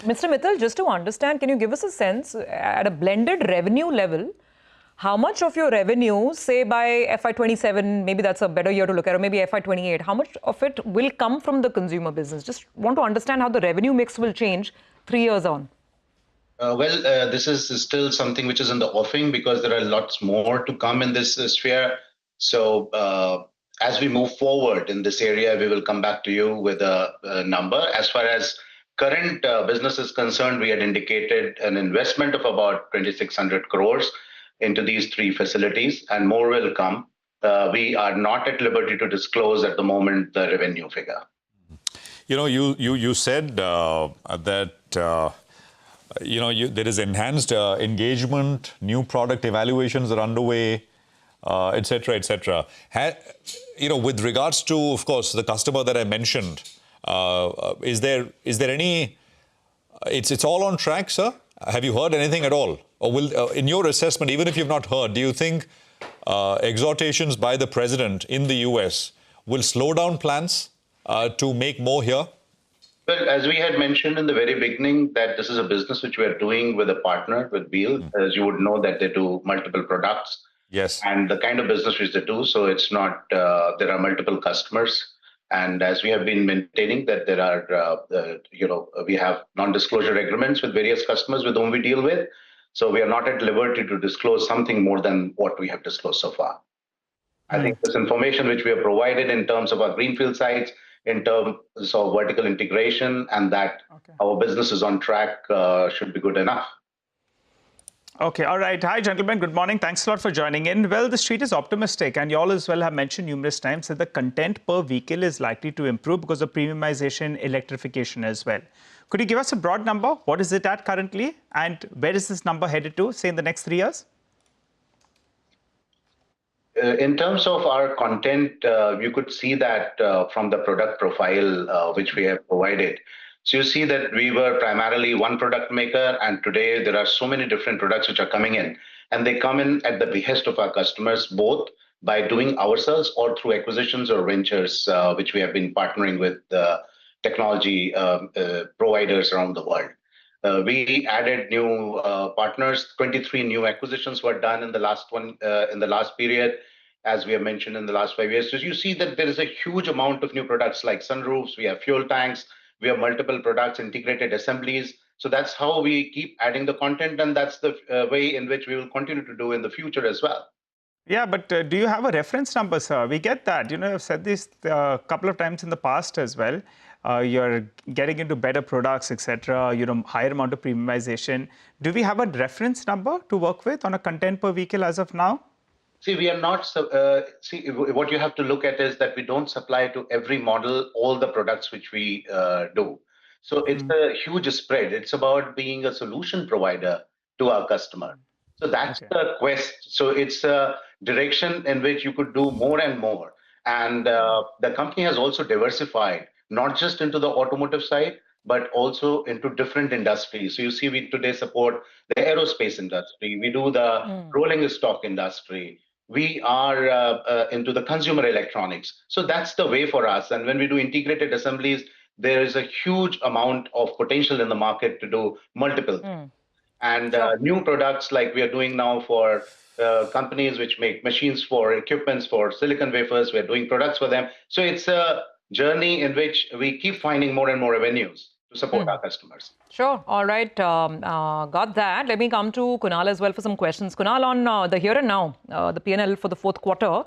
Speaker 3: Mr. Mittal, just to understand, can you give us a sense at a blended revenue level, how much of your revenue, say by FY27, maybe that's a better year to look at, or maybe FY28, how much of it will come from the consumer business? Just want to understand how the revenue mix will change 3 years on.
Speaker 8: This is still something which is in the offing because there are lots more to come in this sphere. So as we move forward in this area, we will come back to you with a number. As far as current business is concerned, we had indicated an investment of about 2,600 crores into these three facilities, and more will come. We are not at liberty to disclose at the moment the revenue figure.
Speaker 2: You know, you said that there is enhanced engagement, new product evaluations are underway, et cetera, et cetera. With regards to, of course, the customer that I mentioned, is there any? It's all on track, sir. Have you heard anything at all? Or will, in your assessment, even if you've not heard, do you think exhortations by the president in the US will slow down plans to make more here?
Speaker 8: Well, as we had mentioned in the very beginning, that this is a business which we are doing with a partner, with Beal. As you would know, that they do multiple products.
Speaker 2: Yes.
Speaker 8: And the kind of business which they do, so it's not, there are multiple customers. And as we have been maintaining that there are, we have non-disclosure agreements with various customers with whom we deal with. So we are not at liberty to disclose something more than what we have disclosed so far. I think this information which we have provided in terms of our greenfield sites, in terms of vertical integration, and that our business is on track should be good enough.
Speaker 1: Okay, all right. Hi, gentlemen. Good morning. Thanks a lot for joining in. Well, the street is optimistic, and you all as well have mentioned numerous times that the content per vehicle is likely to improve because of premiumization, electrification as well. Could you give us a broad number? What is it at currently? And where is this number headed to, say, in the next 3 years?
Speaker 8: In terms of our content, you could see that from the product profile which we have provided. So you see that we were primarily one product maker, and today there are so many different products which are coming in. And they come in at the behest of our customers, both by doing ourselves or through acquisitions or ventures, which we have been partnering with technology providers around the world. We added new partners. 23 new acquisitions were done in the last period, as we have mentioned in the last 5 years. So you see that there is a huge amount of new products like sunroofs, we have fuel tanks, we have multiple products, integrated assemblies. So that's how we keep adding the content, and that's the way in which we will continue to do in the future as well.
Speaker 1: Yeah, but do you have a reference number, sir? We get that. You know, I've said this a couple of times in the past as well. You're getting into better products, etc., higher amount of premiumization. Do we have a reference number to work with on a content per vehicle as of now?
Speaker 8: See, we are not, what you have to look at is that we don't supply to every model all the products which we do. So it's a huge spread. It's about being a solution provider to our customer. So that's the quest. So it's a direction in which you could do more and more. And the company has also diversified, not just into the automotive side, but also into different industries. So you see, we today support the aerospace industry. We do the rolling stock industry. We are into the consumer electronics. So that's the way for us. And when we do integrated assemblies, there is a huge amount of potential in the market to do multiple things. And new products like we are doing now for companies which make machines for equipments for silicon wafers, we're doing products for them. So it's a journey in which we keep finding more and more avenues to support our customers.
Speaker 3: Sure. All right. Got that. Let me come to Kunal as well for some questions. Kunal, on the here and now, the P&L for the fourth quarter,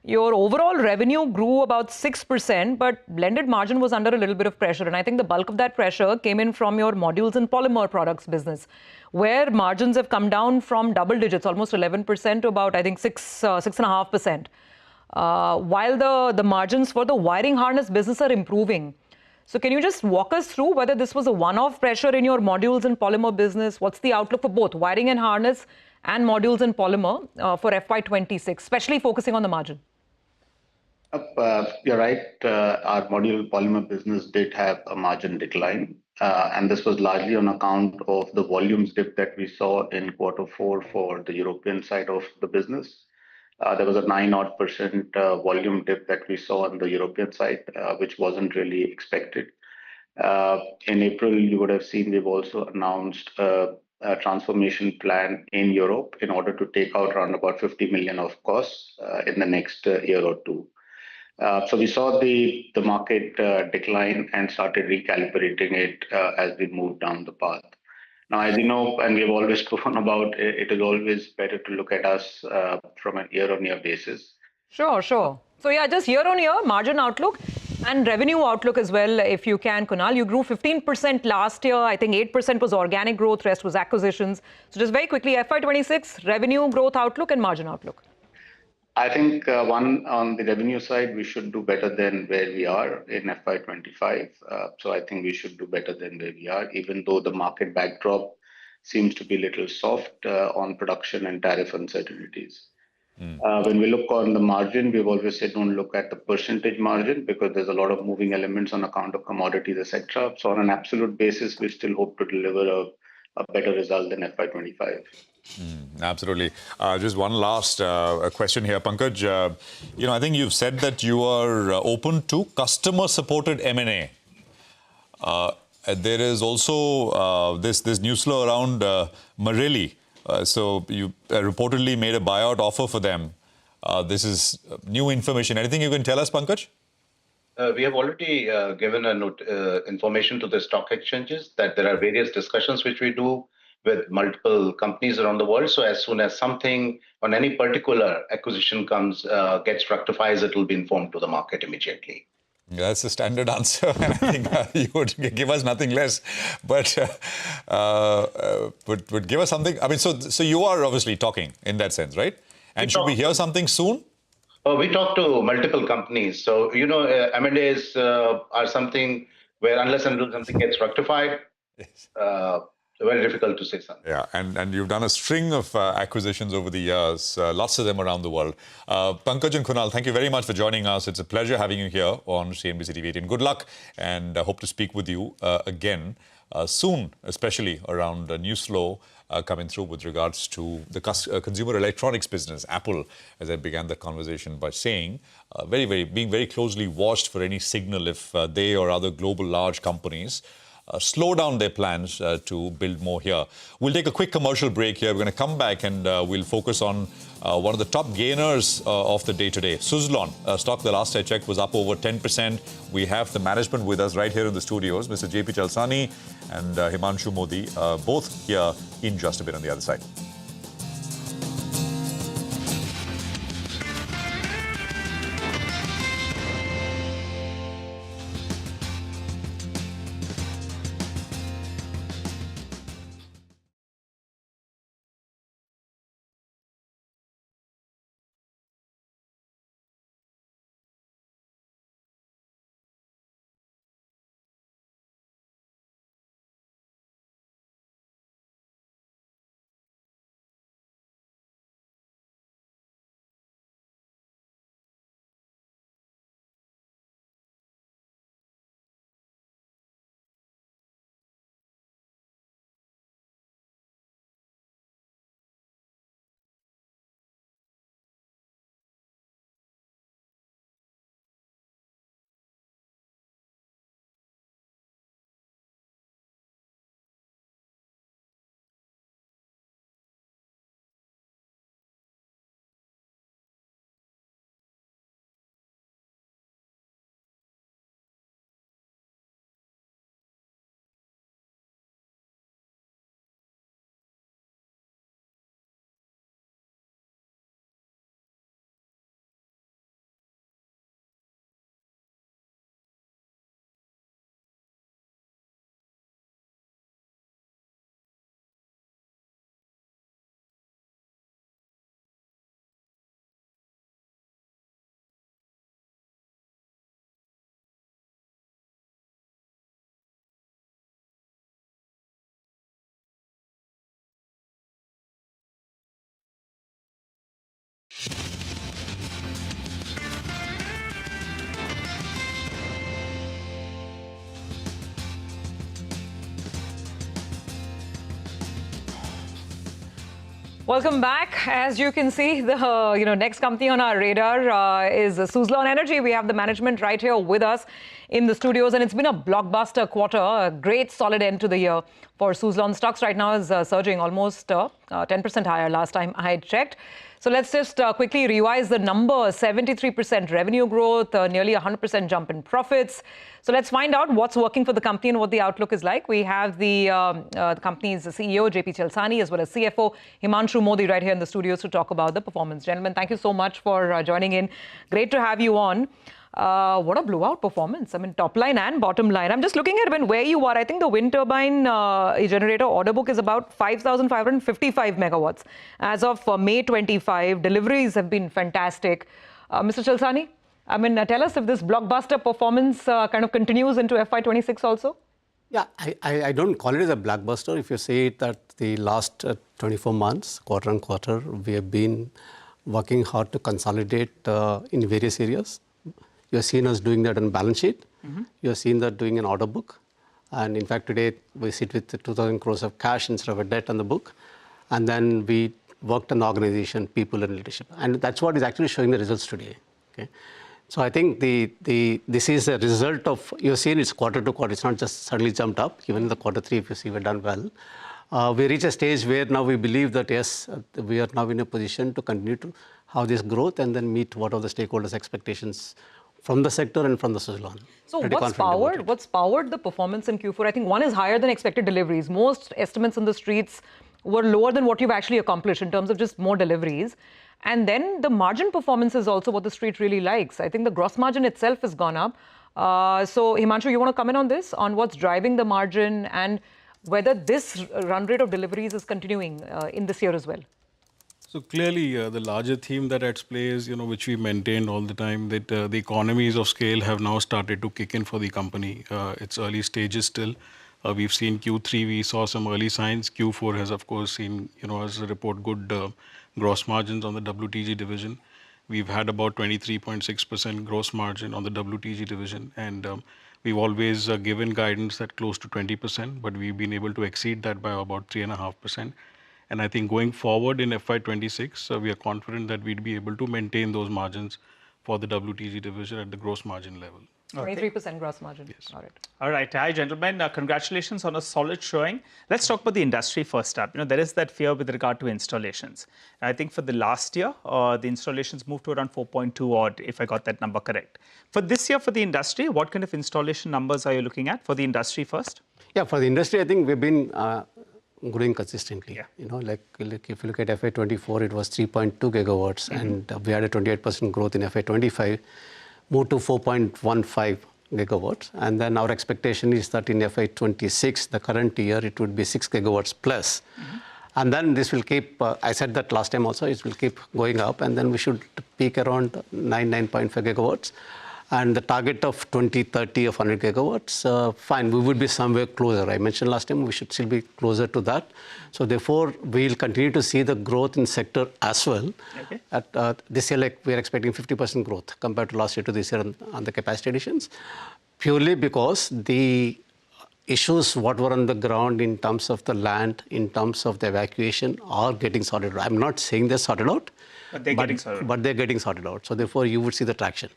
Speaker 3: your overall revenue grew about 6%, but blended margin was under a little bit of pressure. And I think the bulk of that pressure came in from your modules and polymer products business, where margins have come down from double digits, almost 11% to about, I think, 6.5%. while the margins for the wiring harness business are improving. So can you just walk us through whether this was a one-off pressure in your modules and polymer business? What's the outlook for both wiring and harness and modules and polymer for FY26, especially focusing on the margin?
Speaker 9: You're right. Our module polymer business did have a margin decline, and this was largely on account of the volumes dip that we saw in Q4 for the European side of the business. There was a 9% volume dip that we saw on the European side, which wasn't really expected. In April, you would have seen we've also announced a transformation plan in Europe in order to take out around about 50 million of costs in the next year or two. So we saw the market decline and started recalibrating it as we moved down the path. Now, as you know, and we've always spoken about, it is always better to look at us from a year-on-year basis.
Speaker 3: Sure. So yeah, just year-on-year margin outlook and revenue outlook as well, if you can, Kunal. You grew 15% last year. I think 8% was organic growth, rest was acquisitions. So just very quickly, FY26 revenue growth outlook and margin outlook.
Speaker 9: I think one on the revenue side, we should do better than where we are in FY25. So I think we should do better than where we are, even though the market backdrop seems to be a little soft on production and tariff uncertainties. When we look on the margin, we've always said don't look at the percentage margin because there's a lot of moving elements on account of commodities, etc. So on an absolute basis, we still hope to deliver a better result than FY25.
Speaker 2: Absolutely. Just one last question here, Pankaj. I think you've said that you are open to customer-supported M&A. There is also this news flow around Marelli. So you reportedly made a buyout offer for them. This is new information. Anything you can tell us, Pankaj?
Speaker 8: We have already given information to the stock exchanges that there are various discussions which we do with multiple companies around the world. So as soon as something on any particular acquisition gets rectified, it will be informed to the market immediately.
Speaker 2: That's the standard answer, and I think you would give us nothing less. But would give us something. I mean, so you are obviously talking in that sense, right? And should we hear something soon?
Speaker 8: We talk to multiple companies. So, M&As are something where unless and until something gets rectified, very difficult to say something.
Speaker 2: Yeah, and you've done a string of acquisitions over the years, lots of them around the world. Pankaj and Kunal, thank you very much for joining us. It's a pleasure having you here on CNBC-TV18. Good luck, and I hope to speak with you again soon, especially around news flow coming through with regards to the consumer electronics business. Apple, as I began the conversation by saying, being very closely watched for any signal if they or other global large companies slow down their plans to build more here. We'll take a quick commercial break here. We're going to come back and we'll focus on one of the top gainers of the day today, Suzlon. Stock, the last I checked, was up over 10%. We have the management with us right here in the studios, Mr. JP Chalsani and Himanshu Modi, both here in just a bit on the other side.
Speaker 3: Welcome back. As you can see, the next company on our radar is Suzlon Energy. We have the management right here with us in the studios, and it's been a blockbuster quarter, a great solid end to the year for Suzlon. Stocks right now is surging almost 10% higher last time I had checked. So let's just quickly revise the numbers. 73% revenue growth, nearly 100% jump in profits. So let's find out what's working for the company and what the outlook is like. We have the company's CEO, JP Chalsani, as well as CFO Himanshu Modi right here in the studios to talk about the performance. Gentlemen, thank you so much for joining in. Great to have you on. What a blowout performance. I mean, top line and bottom line. I'm just looking at where you are. I think the wind turbine generator order book is about 5,555 megawatts. As of May 25, deliveries have been fantastic. Mr. Chalsani, I mean, tell us if this blockbuster performance kind of continues into FY26 also.
Speaker 10: Yeah, I don't call it as a blockbuster. If you say that the last 24 months, quarter on quarter, we have been working hard to consolidate in various areas. You're seeing us doing that on balance sheet. You're seeing that doing an order book. And in fact, today we sit with 2,000 crores of cash instead of a debt on the book. And then we worked on organization, people and leadership. And that's what is actually showing the results today. Okay. So I think this is a result of, you're seeing it's quarter to quarter. It's not just suddenly jumped up. Even in the quarter three, if you see, we've done well. We reach a stage where now we believe that, yes, we are now in a position to continue to have this growth and then meet what are the stakeholders' expectations from the sector and from the Suzlon.
Speaker 3: So what's powered the performance in Q4? I think one is higher than expected deliveries. Most estimates on the streets were lower than what you've actually accomplished in terms of just more deliveries. And then the margin performance is also what the street really likes. I think the gross margin itself has gone up. So Himanshu, you want to comment on this, on what's driving the margin and whether this run rate of deliveries is continuing in this year as well?
Speaker 11: So clearly, the larger theme that at play is, which we maintained all the time, that the economies of scale have now started to kick in for the company. It's early stages still. We've seen Q3, we saw some early signs. Q4 has, of course, seen, as a report, good gross margins on the WTG division. We've had about 23.6% gross margin on the WTG division. And we've always given guidance that close to 20%, but we've been able to exceed that by about 3.5%. And I think going forward in FY26, we are confident that we'd be able to maintain those margins for the WTG division at the gross margin level.
Speaker 3: 23% gross margin.
Speaker 11: Yes.
Speaker 3: Got it.
Speaker 1: All right. Hi, gentlemen. Congratulations on a solid showing. Let's talk about the industry first up. There is that fear with regard to installations. I think for the last year, the installations moved to around 4.2 odd, if I got that number correct. For this year, for the industry, what kind of installation numbers are you looking at for the industry first?
Speaker 10: Yeah, for the industry, I think we've been growing consistently.
Speaker 1: Yeah.
Speaker 10: Like if you look at FY24, it was 3.2 gigawatts, and we had a 28% growth in FY25, moved to 4.15 gigawatts. And then our expectation is that in FY26, the current year, it would be 6 gigawatts plus. And then this will keep, I said that last time also, it will keep going up, and then we should peak around 9.5 gigawatts. And the target of 2030 of 100 gigawatts, fine, we would be somewhere closer. I mentioned last time we should still be closer to that. So therefore, we'll continue to see the growth in sector as well.
Speaker 1: Okay.
Speaker 10: At this year, we're expecting 50% growth compared to last year to this year on the capacity additions, purely because the issues what were on the ground in terms of the land, in terms of the evacuation are getting sorted out. I'm not saying they're sorted out.
Speaker 1: But they're getting sorted out.
Speaker 10: But they're getting sorted out. So therefore, you would see the traction.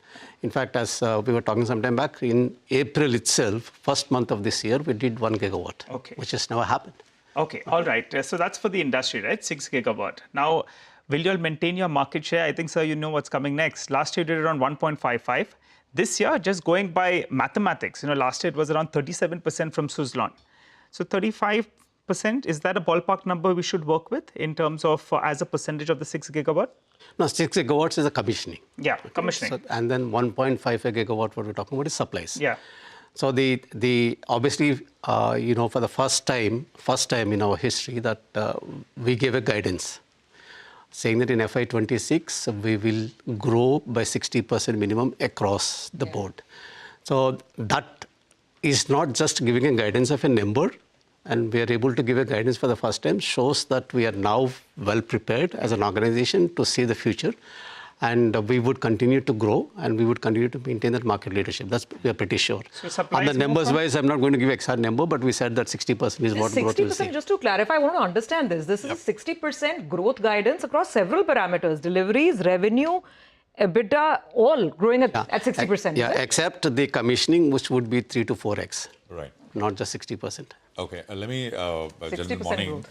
Speaker 10: In fact, as we were talking some time back, in April itself, first month of this year, we did 1 gigawatt, which has never happened.
Speaker 1: Okay, all right. So that's for the industry, right? 6 gigawatt. Now, will you all maintain your market share? I think, sir, you know what's coming next. Last year, you did around 1.55. This year, just going by mathematics, last year it was around 37% from Suzlon. So 35%, is that a ballpark number we should work with in terms of as a percentage of the 6 gigawatt?
Speaker 10: No, 6 gigawatts is a commissioning.
Speaker 1: Yeah, commissioning.
Speaker 10: So, and then 1.55 gigawatt, what we're talking about is supplies.
Speaker 1: Yeah.
Speaker 10: So the obviously, for the first time in our history that we gave a guidance saying that in FY26, we will grow by 60% minimum across the board. So that is not just giving a guidance of a number, and we are able to give a guidance for the first time, shows that we are now well prepared as an organization to see the future. And we would continue to grow, and we would continue to maintain that market leadership. We are pretty sure.
Speaker 1: So
Speaker 10: on the numbers wise, I'm not going to give exact number, but we said that 60% is what growth will see.
Speaker 3: 60%, just to clarify, I want to understand this. This is a 60% growth guidance across several parameters, deliveries, revenue, EBITDA, all growing at 60%.
Speaker 10: Yeah, except the commissioning, which would be 3 to 4x.
Speaker 2: Right.
Speaker 10: Not just 60%.
Speaker 2: Okay, let me, gentlemen, morning.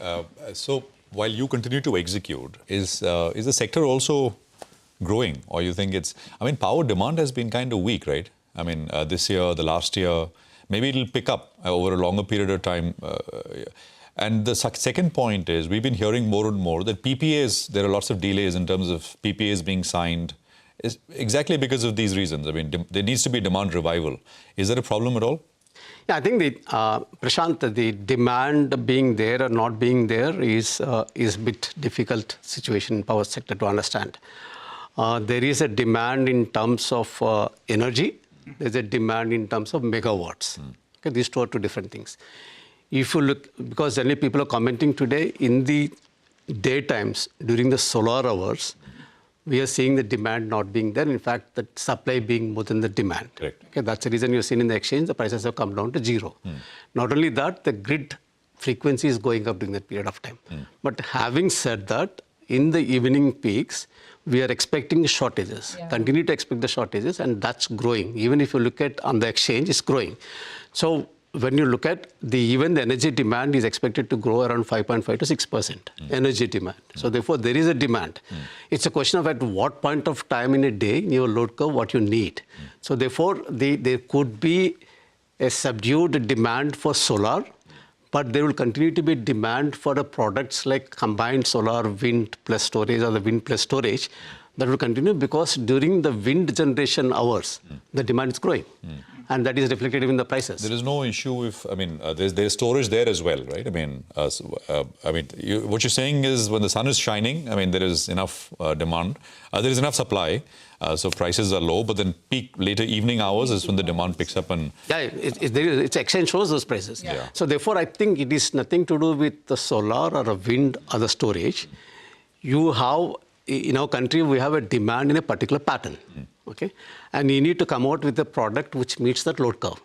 Speaker 2: So while you continue to execute, is the sector also growing, or you think it's, I mean, power demand has been kind of weak, right? I mean, this year, the last year, maybe it'll pick up over a longer period of time. And the second point is, we've been hearing more and more that PPAs, there are lots of delays in terms of PPAs being signed, is exactly because of these reasons. I mean, there needs to be demand revival. Is that a problem at all?
Speaker 10: Yeah, I think Prashant, the demand being there or not being there is a bit difficult situation in power sector to understand. There is a demand in terms of energy. There's a demand in terms of megawatts. Okay, these two are two different things. If you look, because generally people are commenting today, in the daytimes, during the solar hours, we are seeing the demand not being there. In fact, the supply being more than the demand.
Speaker 2: Correct.
Speaker 10: Okay, that's the reason you're seeing in the exchange, the prices have come down to zero. Not only that, the grid frequency is going up during that period of time. But having said that, in the evening peaks, we are expecting shortages, continue to expect the shortages, and that's growing. Even if you look at on the exchange, it's growing. So when you look at even the energy demand is expected to grow around 5.5 to 6% energy demand. So therefore, there is a demand. It's a question of at what point of time in a day in your load curve, what you need. So therefore, there could be a subdued demand for solar, but there will continue to be demand for the products like combined solar, wind plus storage, or the wind plus storage. That will continue because during the wind generation hours, the demand is growing. And that is reflected in the prices.
Speaker 2: There is no issue with, I mean, there's storage there as well, right? I mean, what you're saying is when the sun is shining, I mean, there is enough demand, there is enough supply, so prices are low, but then peak later evening hours is when the demand picks up and...
Speaker 10: Yeah, it's exchange shows those prices.
Speaker 2: Yeah.
Speaker 10: So therefore, I think it is nothing to do with the solar or a wind or the storage. You have, in our country, we have a demand in a particular pattern. Okay, and you need to come out with a product which meets that load curve.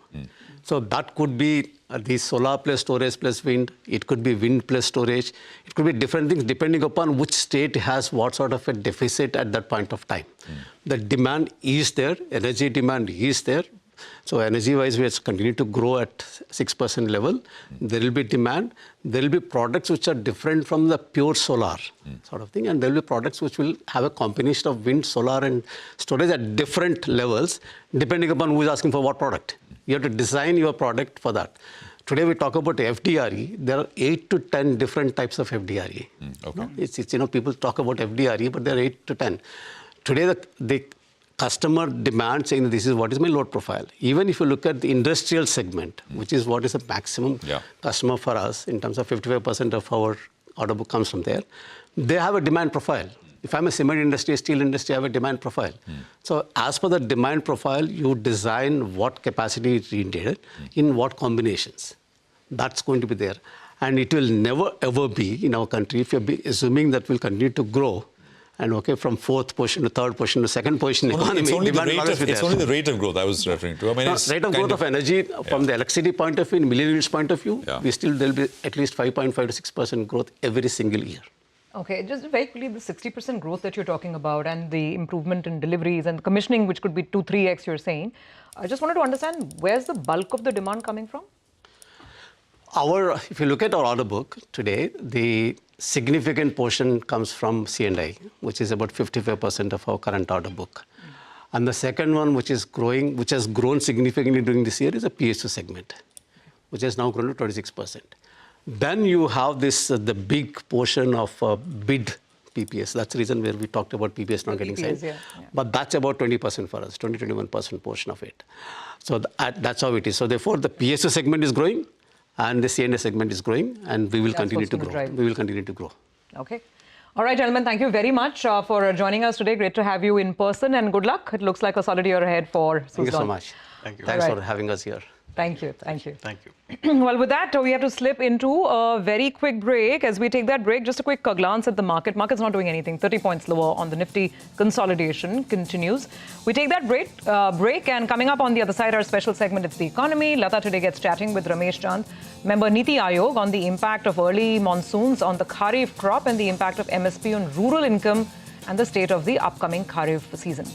Speaker 10: So that could be the solar plus storage plus wind. It could be wind plus storage. It could be different things depending upon which state has what sort of a deficit at that point of time. The demand is there. Energy demand is there. So energy-wise, we have continued to grow at 6% level. There will be demand. There will be products which are different from the pure solar sort of thing. And there will be products which will have a combination of wind, solar, and storage at different levels, depending upon who is asking for what product. You have to design your product for that. Today, we talk about FDRE. There are 8 to 10 different types of FDRE.
Speaker 2: Okay.
Speaker 10: It's people talk about FDRE, but there are 8 to 10. Today, the customer demand saying that this is what is my load profile. Even if you look at the industrial segment, which is what is the maximum customer for us in terms of 55% of our order book comes from there, they have a demand profile. If I'm a cement industry, steel industry, I have a demand profile. So as per the demand profile, you design what capacity is needed in what combinations. That's going to be there. And it will never ever be in our country, if you're assuming that we'll continue to grow, and from fourth position to third position to second position economy.
Speaker 2: It's only the rate of growth I was referring to. I mean,
Speaker 10: rate of growth of energy from the electricity point of view, in million units point of view, there'll be at least 5.5 to 6% growth every single year.
Speaker 3: Okay, just very quickly, the 60% growth that you're talking about and the improvement in deliveries and the commissioning, which could be 2-3x, you're saying. I just wanted to understand, where's the bulk of the demand coming from?
Speaker 10: If you look at our order book today, the significant portion comes from C&I, which is about 55% of our current order book. And the second one, which is growing, which has grown significantly during this year, is a PSU segment, which has now grown to 26%. Then you have the big portion of bid PPS. That's the reason where we talked about PPS not getting signed. But that's about 20% for us, 20-21% portion of it. So that's how it is. So therefore, the PSU segment is growing, and the C&I segment is growing, and we will continue to grow. We will continue to grow.
Speaker 3: Okay. All right, gentlemen, thank you very much for joining us today. Great to have you in person, and good luck. It looks like a solid year ahead for Suzlon.
Speaker 10: Thank you so much. Thank you. Thanks for having us here.
Speaker 3: Thank you. Thank you.
Speaker 11: Thank you.
Speaker 3: Well, with that, we have to slip into a very quick break. As we take that break, just a quick glance at the market. Market's not doing anything. 30 points lower on the Nifty. Consolidation continues. We take that break, and coming up on the other side, our special segment, it's the economy. Lata today gets chatting with Ramesh Chand, member Niti Aayog, on the impact of early monsoons on the Kharif crop and the impact of MSP on rural income and the state of the upcoming Kharif season.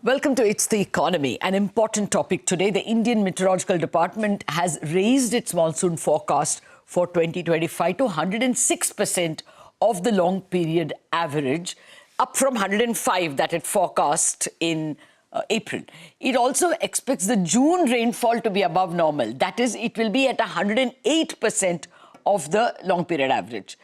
Speaker 12: Welcome to It's the Economy, an important topic today. The Indian Meteorological Department has raised its monsoon forecast for 2025 to 106% of the long period average, up from 105 that it forecast in April. It also expects the June rainfall to be above normal. That is, it will be at 108% of the long period average.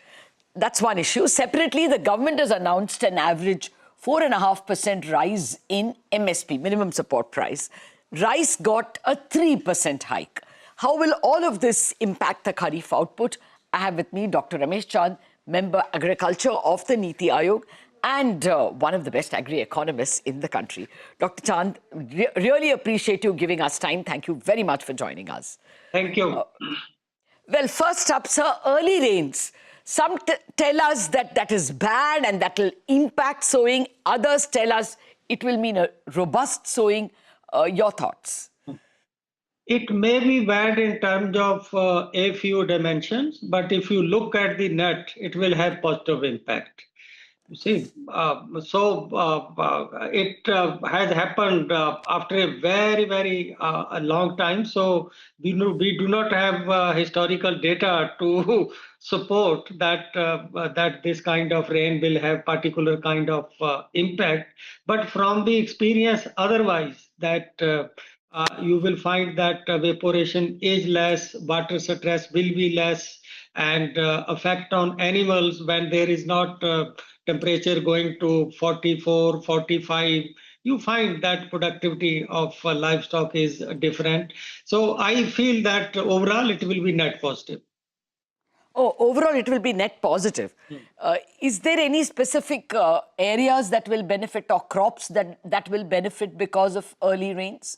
Speaker 12: That's one issue. Separately, the government has announced an average 4.5% rise in MSP, minimum support price. Rice got a 3% hike. How will all of this impact the Kharif output? I have with me Dr. Ramesh Chand, member agriculture of the Niti Aayog and one of the best agri-economists in the country. Dr. Chand, really appreciate you giving us time. Thank you very much for joining us.
Speaker 13: Thank you.
Speaker 12: Well, first up, sir, early rains. Some tell us that that is bad and that will impact sowing. Others tell us it will mean a robust sowing. Your thoughts?
Speaker 13: It may be bad in terms of a few dimensions, but if you look at the net, it will have positive impact. You see, it has happened after a very, very a long time. So we do not have historical data to support that that this kind of rain will have particular kind of impact. But from the experience, otherwise, that you will find that evaporation is less, water stress will be less, and effect on animals when there is not temperature going to 44, 45, you find that productivity of livestock is different. So I feel that overall it will be net positive.
Speaker 12: Oh, overall it will be net positive. Is there any specific areas that will benefit or crops that will benefit because of early rains?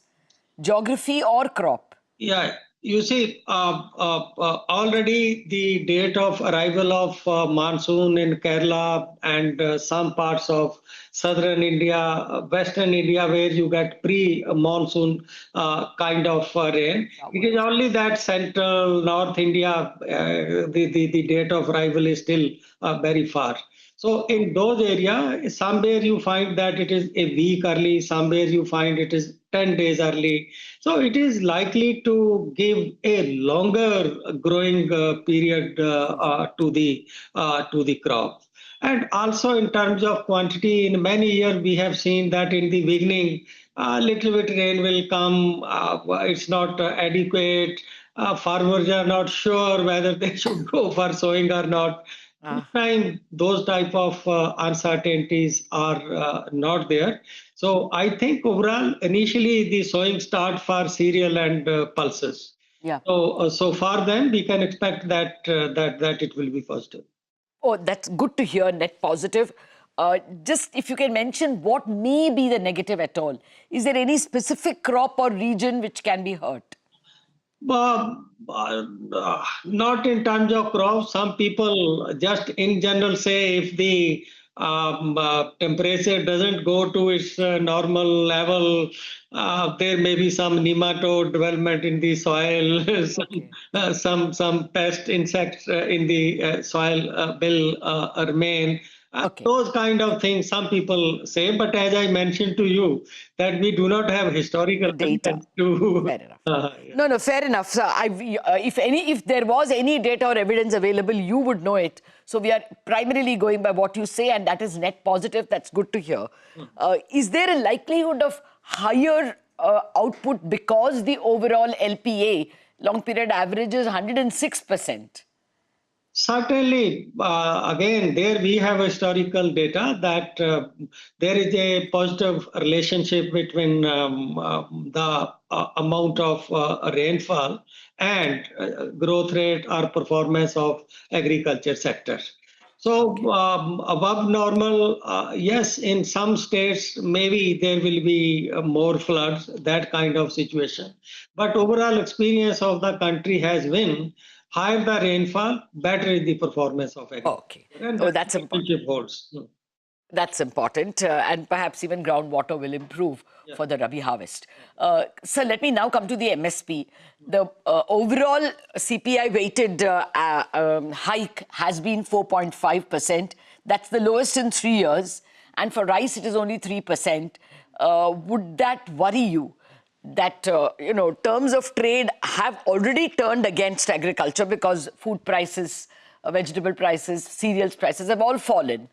Speaker 12: Geography or crop?
Speaker 13: Yeah. You see, already the date of arrival of monsoon in Kerala and some parts of southern India, western India, where you get pre-monsoon kind of rain. It is only that central North India, the date of arrival is still very far. So in those areas, somewhere you find that it is a week early, somewhere you find it is 10 days early. So it is likely to give a longer growing period to the crop. And also in terms of quantity, in many years we have seen that in the beginning, a little bit rain will come, it's not adequate, farmers are not sure whether they should go for sowing or not. This time, those type of uncertainties are not there. So I think overall, initially the sowing start for cereal and pulses.
Speaker 12: Yeah.
Speaker 13: So for them, we can expect that that it will be positive.
Speaker 12: Oh, that's good to hear, net positive. Just if you can mention what may be the negative at all. Is there any specific crop or region which can be hurt?
Speaker 13: Not in terms of crops. Some people just in general say if the temperature doesn't go to its normal level, there may be some nematode development in the soil, some pest insects in the soil will remain. Those kind of things some people say, but as I mentioned to you, that we do not have historical
Speaker 12: data
Speaker 13: to.
Speaker 12: Fair enough. No, fair enough. So if there was any data or evidence available, you would know it. So we are primarily going by what you say, and that is net positive. That's good to hear. Is there a likelihood of higher output because the overall LPA, long period average, is 106%?
Speaker 13: Certainly, again, there we have historical data that there is a positive relationship between the amount of rainfall and growth rate or performance of agriculture sector. So above normal, yes, in some states, maybe there will be more floods, that kind of situation. But overall experience of the country has been higher the rainfall, better is the performance of agriculture.
Speaker 12: Okay.
Speaker 13: And
Speaker 12: that's important.
Speaker 13: Holds.
Speaker 12: That's important, and perhaps even groundwater will improve for the Rabi harvest. So let me now come to the MSP. The overall CPI-weighted hike has been 4.5%. That's the lowest in 3 years. And for rice, it is only 3%. Would that worry you? That, terms of trade have already turned against agriculture because food prices, vegetable prices, cereals prices have all fallen.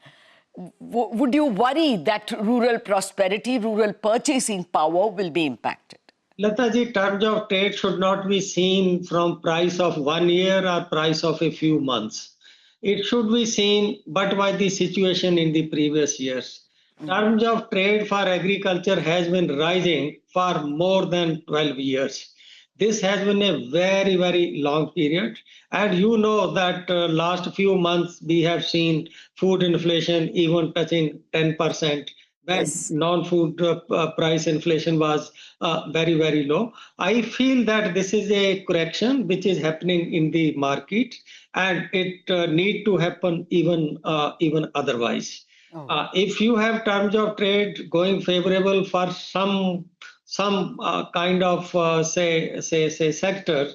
Speaker 12: Would you worry that rural prosperity, rural purchasing power will be impacted?
Speaker 13: Lataji, terms of trade should not be seen from price of 1 year or price of a few months. It should be seen but by the situation in the previous years. Terms of trade for agriculture has been rising for more than 12 years. This has been a very, very long period. And you know that last few months we have seen food inflation even touching 10%. When non-food price inflation was very, very low. I feel that this is a correction which is happening in the market and it need to happen even otherwise. If you have terms of trade going favorable for some kind of say sector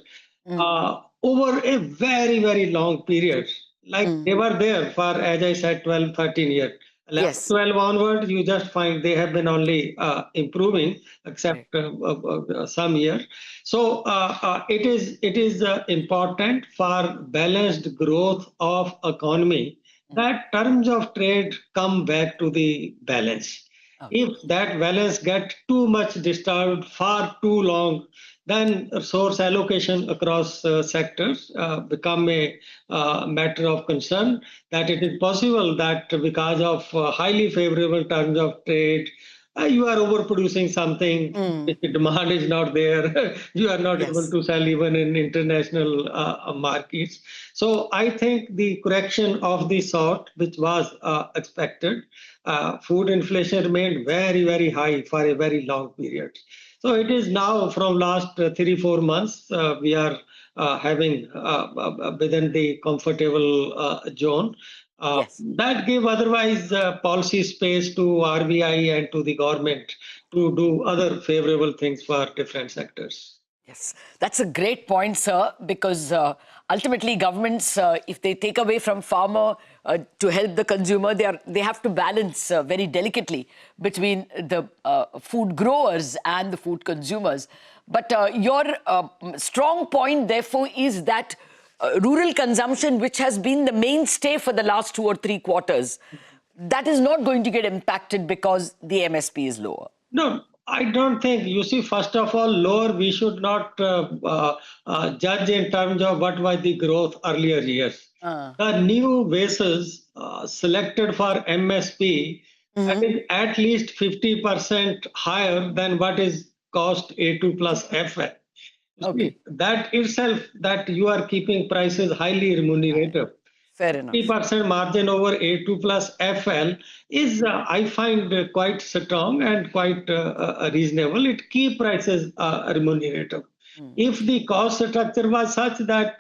Speaker 13: over a very, very long period, like they were there for, as I said, 12, 13 years. 12 onward, you just find they have been only improving, except some year. So it is important for balanced growth of economy that terms of trade come back to the balance. If that balance gets too much disturbed for too long, then resource allocation across sectors become a matter of concern, that it is possible that because of highly favorable terms of trade, you are overproducing something, if the demand is not there, you are not able to sell even in international markets. So I think the correction of the sort, which was expected, food inflation remained very, very high for a very long period. So it is now from last 3-4 months, we are having within the comfortable zone. That gave otherwise policy space to RBI and to the government to do other favorable things for different sectors.
Speaker 12: Yes, that's a great point, sir, because ultimately governments, if they take away from farmer to help the consumer, they have to balance very delicately between the food growers and the food consumers. But your strong point, therefore, is that rural consumption, which has been the mainstay for the last 2 or 3 quarters, that is not going to get impacted because the MSP is lower.
Speaker 13: No, I don't think. You see, first of all, lower, we should not judge in terms of what was the growth earlier years. The new bases selected for MSP is at least 50% higher than what is cost A2 plus FL. See, that itself, that you are keeping prices highly remunerative.
Speaker 12: Fair enough.
Speaker 13: 50% margin over A2 plus FL is, I find, quite strong and quite reasonable. It keeps prices remunerative. If the cost structure was such that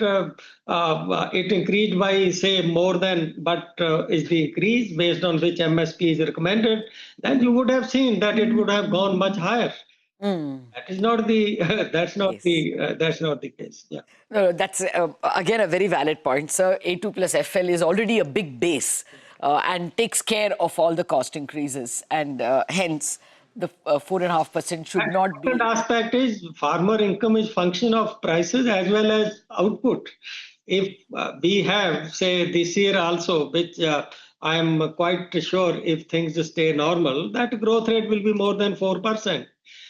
Speaker 13: it increased by, say, more than what is the increase based on which MSP is recommended, then you would have seen that it would have gone much higher. That is not the that's not the case. Yeah.
Speaker 12: No, that's again a very valid point, sir. A2 plus FL is already a big base and takes care of all the cost increases, and hence the 4.5% should not be.
Speaker 13: The aspect is farmer income is function of prices as well as output. If we have, say, this year also, which I am quite sure if things stay normal, that growth rate will be more than 4%.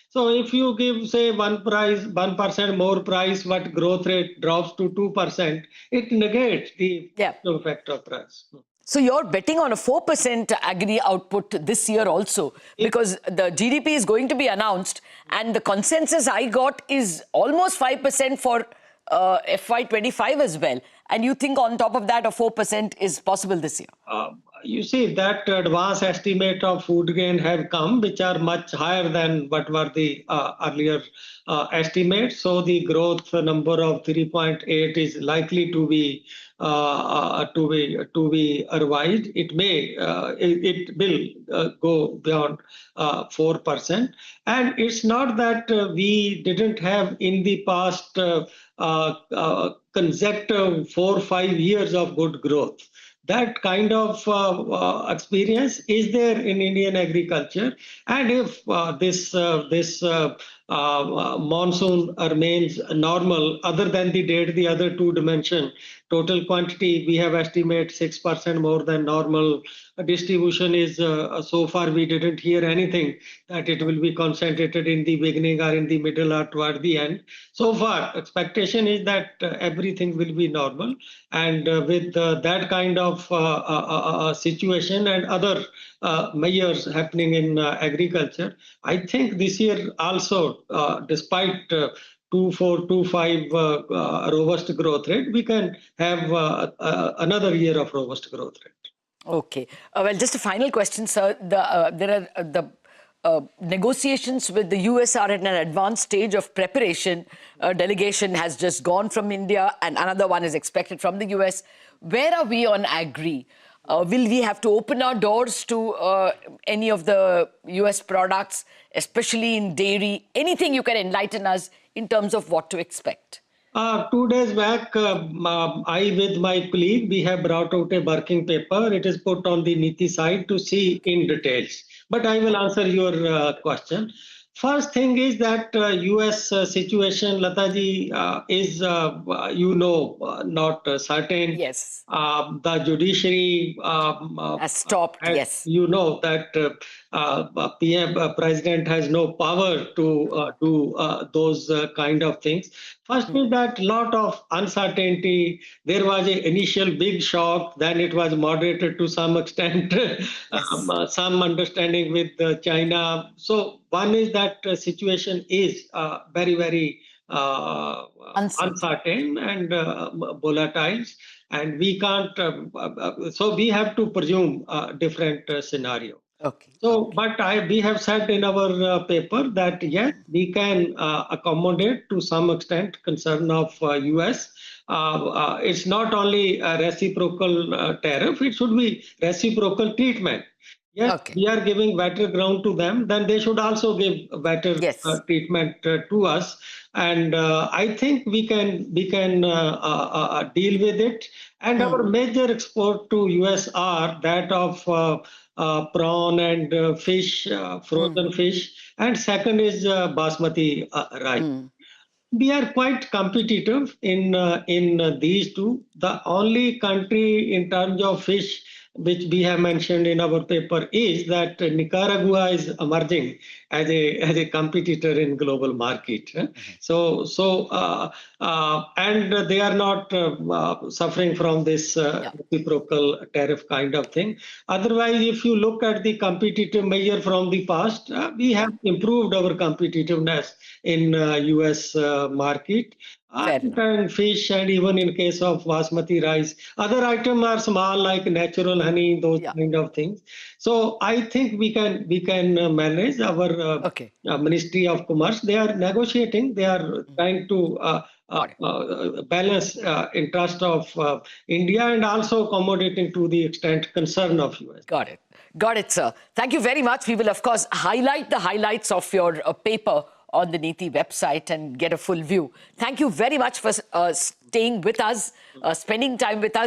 Speaker 13: So if you give, say, 1% more price, but growth rate drops to 2%, it negates the effect of price.
Speaker 12: So you're betting on a 4% agri output this year also, because the GDP is going to be announced, and the consensus I got is almost 5% for FY25 as well. And you think on top of that, a 4% is possible this year?
Speaker 13: You see that advance estimate of food grain have come, which are much higher than what were the earlier estimates. So the growth number of 3.8 is likely to be revised. It will go beyond 4%. And it's not that we didn't have in the past consecutive 4 or 5 years of good growth. That kind of experience is there in Indian agriculture, and if this monsoon remains normal, other than the date, the other two dimension, total quantity we have estimate 6% more than normal. Distribution is so far we didn't hear anything that it will be concentrated in the beginning or in the middle or toward the end. So far, expectation is that everything will be normal, and with that kind of situation and other measures happening in agriculture, I think this year also, despite 2.4, 2.5 robust growth rate, we can have another year of robust growth rate.
Speaker 12: Okay. Well, just a final question, sir. There are the negotiations with the US are in an advanced stage of preparation. A delegation has just gone from India, and another one is expected from the US. Where are we on agri? Will we have to open our doors to any of the US products, especially in dairy? Anything you can enlighten us in terms of what to expect?
Speaker 13: 2 days back, I with my colleague, we have brought out a working paper. It is put on the Nifty site to see in details. But I will answer your question. First thing is that US situation, Lataji, is, not certain.
Speaker 12: Yes.
Speaker 13: The judiciary
Speaker 12: has stopped, yes.
Speaker 13: You know that President has no power to do those kind of things. First is that lot of uncertainty. There was an initial big shock, then it was moderated to some extent, some understanding with China. So one is that situation is very, very uncertain and volatile, and we can't, so we have to presume a different scenario.
Speaker 12: Okay.
Speaker 13: So, but we have said in our paper that yes, we can accommodate to some extent concern of US. It's not only a reciprocal tariff; it should be reciprocal treatment. Yes,
Speaker 12: Okay.
Speaker 13: we are giving better ground to them, then they should also give better treatment to us. And I think we can deal with it. And our major export to US are that of prawn and fish, frozen fish. And second is basmati rice. We are quite competitive in these two. The only country in terms of fish which we have mentioned in our paper is that Nicaragua is emerging as a competitor in global market. And they are not suffering from this reciprocal tariff kind of thing. Otherwise, if you look at the competitive measure from the past, we have improved our competitiveness in US market. And fish, and even in case of basmati rice, other items are small like natural honey, those kind of things. So I think we can manage. Our Ministry of Commerce, they are negotiating. They are trying to balance interest of India and also accommodating to the extent concern of US.
Speaker 12: Got it. Got it, sir. Thank you very much. We will, of course, highlight the highlights of your paper on the Nifty website and get a full view. Thank you very much for staying with us, spending time with us.